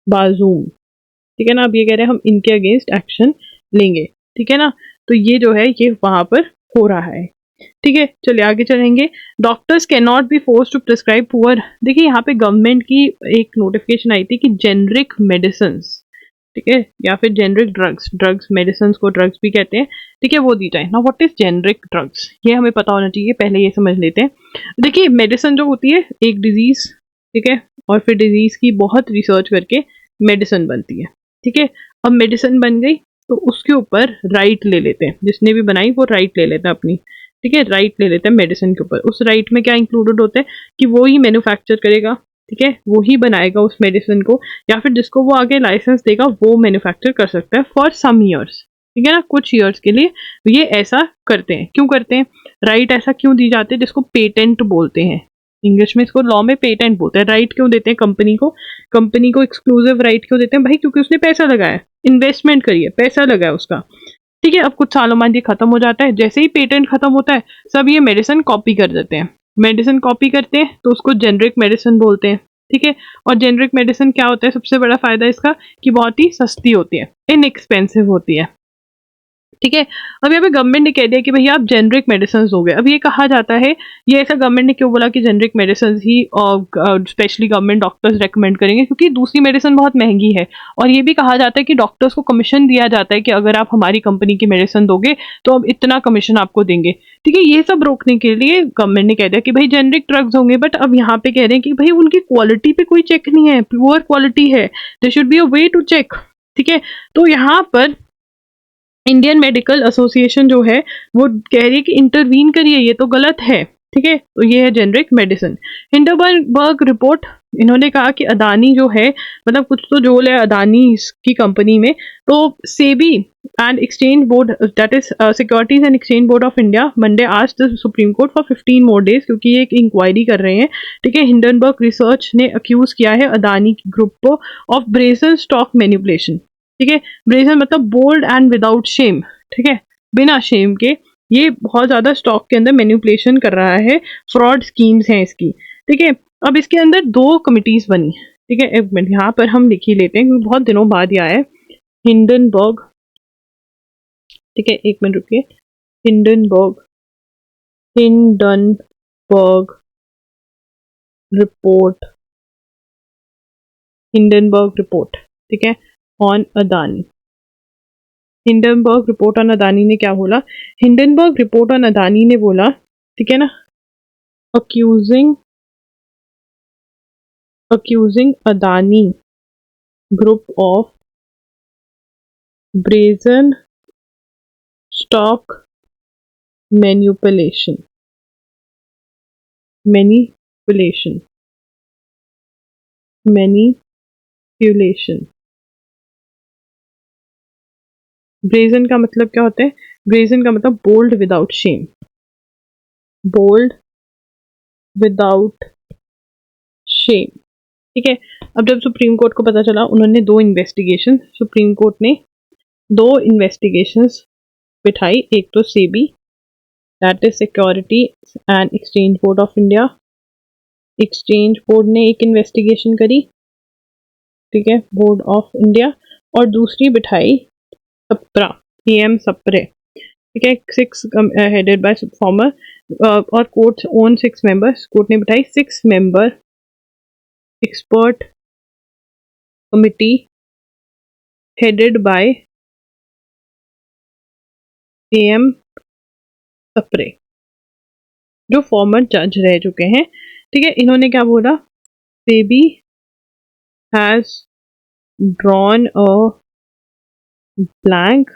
बाजूम। ठीक है ना, अब ये कह रहे हैं हम इनके अगेंस्ट एक्शन लेंगे। ठीक है ना, तो ये जो है ये वहां पर हो रहा है। ठीक है, चलिए आगे चलेंगे। Doctors can not be force to prescribe poor. देखिए यहाँ पे गवर्नमेंट की एक नोटिफिकेशन आई थी कि जेनरिक मेडिसिन, ठीक है, या फिर जेनरिक ड्रग्स मेडिसिन को ड्रग्स भी कहते हैं, ठीक है, वो दी जाए। Now what is generic drugs, ये हमें पता होना चाहिए, पहले ये समझ लेते हैं। देखिए मेडिसिन जो होती है एक डिजीज, ठीक है, और फिर डिजीज की बहुत रिसर्च करके मेडिसिन बनती है। ठीक है, अब मेडिसिन बन गई तो उसके ऊपर राइट ले लेते हैं, जिसने भी बनाई वो राइट ले लेता है अपनी। ठीक है, राइट ले लेते हैं मेडिसिन के ऊपर। उस राइट में क्या इंक्लूडेड होता है कि वो ही मैन्युफैक्चर करेगा, ठीक है, वो ही बनाएगा उस मेडिसिन को, या फिर जिसको वो आगे लाइसेंस देगा वो मैन्युफैक्चर कर सकता है फॉर सम ईयर्स। ठीक है ना, कुछ ईयर्स के लिए ये ऐसा करते हैं। क्यों करते हैं? राइट ऐसा क्यों दी जाती है, जिसको पेटेंट बोलते हैं इंग्लिश में, इसको लॉ में पेटेंट बोलते हैं। राइट क्यों देते हैं कंपनी को एक्सक्लूसिव राइट क्यों देते हैं भाई? क्योंकि उसने पैसा लगाया, इन्वेस्टमेंट करी है, पैसा लगाया उसका। ठीक है, अब कुछ सालों बाद ये खत्म हो जाता है, जैसे ही पेटेंट खत्म होता है सब ये मेडिसिन कॉपी कर देते हैं। मेडिसिन कॉपी करते हैं तो उसको जेनरिक मेडिसिन बोलते हैं। ठीक है, और जेनरिक मेडिसिन क्या होता है? सबसे बड़ा फायदा इसका कि बहुत ही सस्ती होती है, इनएक्सपेंसिव होती है। ठीक है, अब यहाँ पे गवर्नमेंट ने कह दिया कि भैया आप जेनरिक मेडिसिन हो गए। अब ये कहा जाता है, ये ऐसा गवर्नमेंट ने क्यों बोला कि जेनरिक मेडिसिन ही स्पेशली गवर्नमेंट डॉक्टर्स रेकमेंड करेंगे? क्योंकि दूसरी मेडिसिन बहुत महंगी है, और ये भी कहा जाता है कि डॉक्टर्स को कमीशन दिया जाता है कि अगर आप हमारी कंपनी की मेडिसिन दोगे तो अब इतना कमीशन आपको देंगे। ठीक है, ये सब रोकने के लिए गवर्नमेंट ने कह दिया कि भाई जेनरिक ड्रग्स होंगे, बट अब यहाँ पे कह रहे हैं कि भाई उनकी क्वालिटी पे कोई चेक नहीं है, पुअर क्वालिटी है, there should be a way to check. ठीक है। तो यहाँ पर इंडियन मेडिकल एसोसिएशन जो है वो कह रही है कि इंटरवीन करिए, ये तो गलत है। ठीक है, तो ये है जेनरिक मेडिसिन। हिंडनबर्ग रिपोर्ट, इन्होंने कहा कि अदानी जो है, मतलब कुछ तो जोल है अदानी की कंपनी में, तो SEBI and exchange board, that is securities and exchange board of India, Monday आज the supreme court for 15 more days, क्योंकि ये एक इंक्वायरी कर रहे हैं। ठीक है, हिंडनबर्ग रिसर्च ने अक्यूज किया है अदानी ग्रुप को ऑफ ब्रेजन स्टॉक मैनिपुलेशन। ठीक है, ब्रेजन मतलब बोल्ड एंड विदाउट शेम। ठीक है, बिना शेम के ये बहुत ज्यादा स्टॉक के अंदर मैनिपुलेशन कर रहा है, फ्रॉड स्कीम्स हैं इसकी। ठीक है, अब इसके अंदर 2 कमिटीज बनी। ठीक है, एक मिनट यहाँ पर हम लिख ही लेते हैं क्योंकि बहुत दिनों बाद ये आया है। हिंडनबर्ग, ठीक है, एक मिनट रुकिए। Hindenburg Hindenburg report, Hindenburg report, ठीक है, on Adani. Hindenburg report on Adani ने क्या बोला? हिंडनबर्ग रिपोर्ट ऑन अदानी ने बोला, ठीक है ना, accusing Adani group of brazen stock manipulation manipulation manipulation। Brazen का मतलब क्या होता है? ब्रेजन का मतलब bold without shame, bold without shame. ठीक है, अब जब सुप्रीम कोर्ट को पता चला, उन्होंने 2 इन्वेस्टिगेशन, सुप्रीम कोर्ट ने 2 इन्वेस्टिगेशंस बिठाई। एक तो SEBI, that is security and exchange board of India, exchange board ने एक इन्वेस्टिगेशन करी, ठीक है, बोर्ड ऑफ इंडिया, और दूसरी बिठाई सप्रा, एम सप्रे, ठीक है, 6 हेडेड बाय फॉर्मर, और कोर्ट ओन 6 मेंबर्स, कोर्ट ने बिठाई 6 member expert committee headed by M Sapre, जो फॉर्मर जज रह चुके हैं। ठीक है, इन्होंने क्या बोला? SEBI has drawn a blank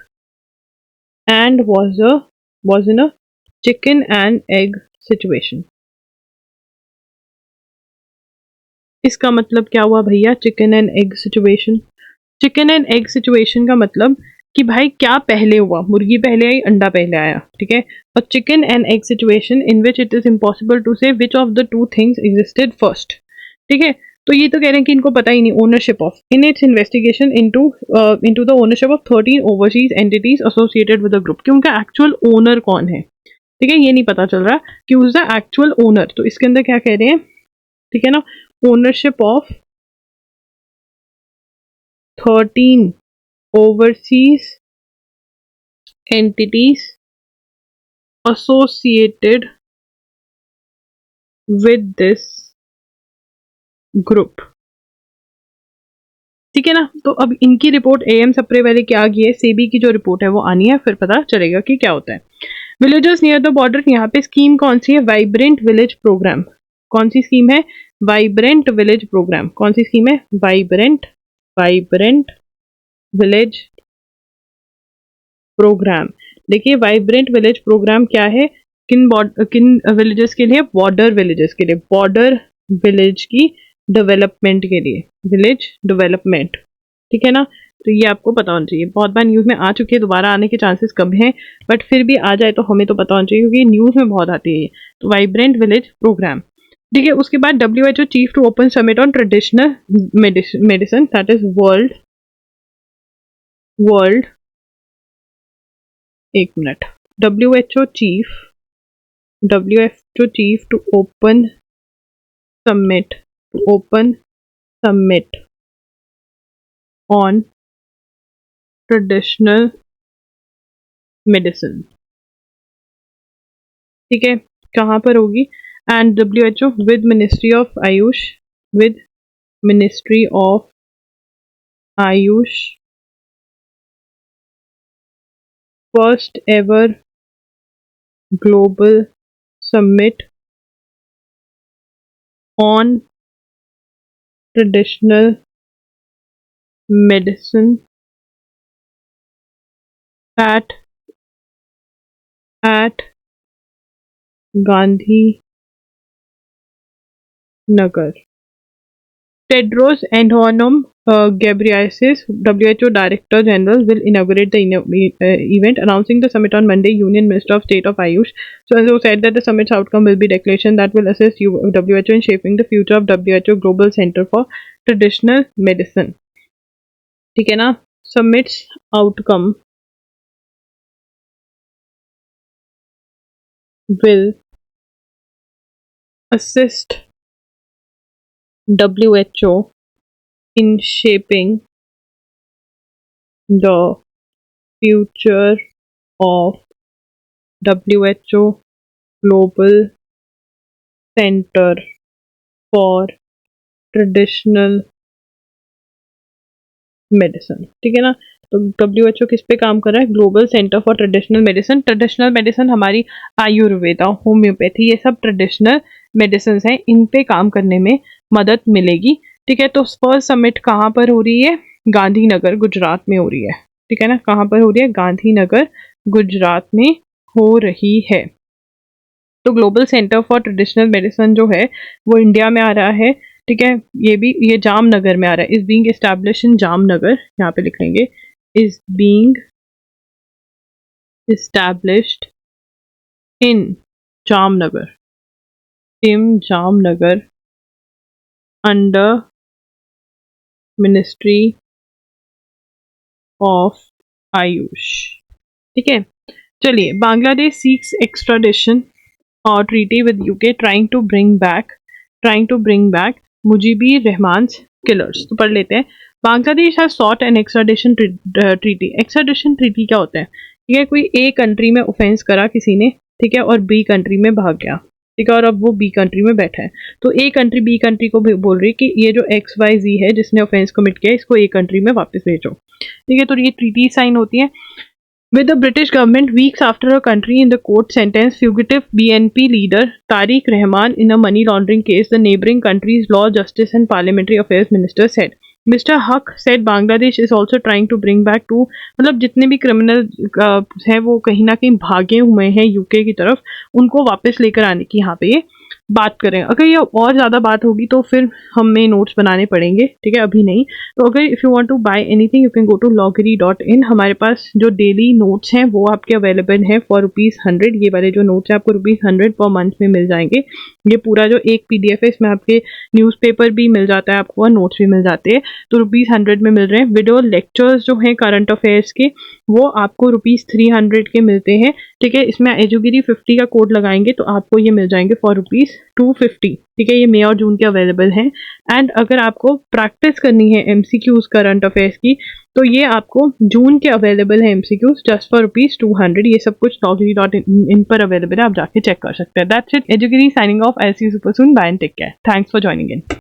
and was in a chicken and egg situation। इसका मतलब क्या हुआ भैया? Chicken and egg situation. Chicken and egg situation का मतलब कि भाई क्या पहले हुआ, मुर्गी पहले आई अंडा पहले आया। ठीक है, और chicken and egg situation in which it is impossible to say which of the 2 things existed first. ठीक है, तो ये तो कह रहे हैं कि इनको पता ही नहीं ownership of, in its investigation into the ownership of 13 overseas entities associated with the group, कि उनका एक्चुअल ओनर कौन है। ठीक है, ये नहीं पता चल रहा कि who is the actual owner. तो इसके अंदर क्या कह रहे हैं? ठीक है ना, ownership of 13 overseas entities associated with this group। ठीक है ना, तो अब इनकी रिपोर्ट एएम सप्रे वाले की आ गई है, सेबी की जो रिपोर्ट है वो आनी है, फिर पता चलेगा कि क्या होता है। विलेजर्स नियर द बॉर्डर, यहाँ पे स्कीम कौन सी है? Vibrant village programme. कौन सी स्कीम है? Vibrant village programme. कौन सी स्कीम है? Vibrant vibrant village programme. देखिए, वाइब्रेंट विलेज प्रोग्राम क्या है? किन विलेजेस के लिए? बॉर्डर विलेजेस के लिए, बॉर्डर विलेज की डेवलपमेंट के लिए, विलेज डेवलपमेंट। ठीक है ना, तो ये आपको पता होना चाहिए। बहुत बार न्यूज़ में आ चुकी है, दोबारा आने के चांसेस कम हैं, बट फिर भी आ जाए तो हमें तो पता होना चाहिए क्योंकि न्यूज़ में बहुत आती है ये। तो वाइब्रेंट विलेज प्रोग्राम। ठीक है, उसके बाद WHO chief to open summit on traditional medicine, that is world, एक minute, WHO chief to open summit on traditional medicine. ठीक है, कहाँ पर होगी? And WHO with ministry of AYUSH first ever global summit on traditional medicine at Gandhi Nagar. Tedros Adhanom Ghebreyesus, WHO Director General, will inaugurate the event, announcing the summit on Monday. Union Minister of State of Ayush so said that the summit's outcome will be declaration that will assist WHO in shaping the future of WHO Global Center for Traditional Medicine. ठीक है ना? Summit's outcome will assist WHO in shaping the future of WHO Global Center for Traditional medicine. ठीक है ना? तो WHO किस पे काम कर रहा है? Global centre for traditional medicine. Traditional medicine हमारी आयुर्वेदा, होम्योपैथी, ये सब ट्रेडिशनल मेडिसिन हैं. इन पे काम करने में मदद मिलेगी. ठीक है, तो फर्स्ट समिट कहाँ पर हो रही है? गांधीनगर, गुजरात में हो रही है. ठीक है ना? कहाँ पर हो रही है? गांधीनगर, गुजरात में हो रही है. तो global centre for traditional medicine जो है वो इंडिया में आ रहा है. ठीक है, ये जामनगर में आ रहा है. Is being establish in Jamnagar, यहाँ पे लिख लेंगे, is being established in Jamnagar, under ministry of AYUSH. ठीक है, चलिए. बांग्लादेश सीक्स एक्स्ट्राडिशन और treaty with UK, trying to bring back Mujibur Rahman killers. तो पढ़ लेते हैं. Bangladesh has sought an extradition treaty. Extradition treaty क्या होता है? ठीक है, कोई ए कंट्री में ऑफेंस करा किसी ने, ठीक है, और बी कंट्री में भाग गया. ठीक है, और अब वो बी कंट्री में बैठा है, तो ए कंट्री बी कंट्री को बोल रही है कि ये जो XYZ है जिसने ऑफेंस कमिट किया, इसको ए कंट्री में वापस भेजो. ठीक है, तो ये ट्रीटी साइन होती है with the British government weeks after a country in the court sentenced fugitive BNP leader Tariq Rahman in a money laundering case, the neighboring country's law, justice and parliamentary affairs minister said. Mr. Haq said Bangladesh is also trying to bring back to, मतलब जितने भी criminal हैं वो कहीं ना कहीं भागे हुए हैं यूके की तरफ, उनको वापस लेकर आने की यहाँ पे ये बात करें. अगर ये और ज़्यादा बात होगी तो फिर हमें नोट्स बनाने पड़ेंगे. ठीक है, अभी नहीं. तो अगर if you want to buy anything you can go to loggery.in. हमारे पास जो डेली नोट्स हैं वो आपके अवेलेबल हैं फॉर ₹100. ये वाले जो नोट्स हैं आपको ₹100 पर मंथ में मिल जाएंगे. ये पूरा जो एक PDF है इसमें आपके न्यूज़पेपर भी मिल जाता है आपको और नोट्स भी मिल जाते हैं. तो ₹100 में मिल रहे हैं. वीडियो लेक्चर्स जो हैं करंट अफेयर्स के वो आपको ₹300 के मिलते हैं. ठीक है, इसमें एजुगिरी 50 का कोड लगाएंगे तो आपको ये मिल जाएंगे फॉर ₹250. ठीक है, ये मई और जून के अवेलेबल हैं. एंड अगर आपको प्रैक्टिस करनी है MCQs करंट अफेयर्स की तो ये आपको जून के अवेलेबल है MCQs जस्ट फॉर ₹200. ये सब कुछ loggery.in पर अवेलेबल है, आप जाके चेक कर सकते हैं. That's it. एजुगिरी signing off. I see you super soon. Bye and take care. Thanks for joining in.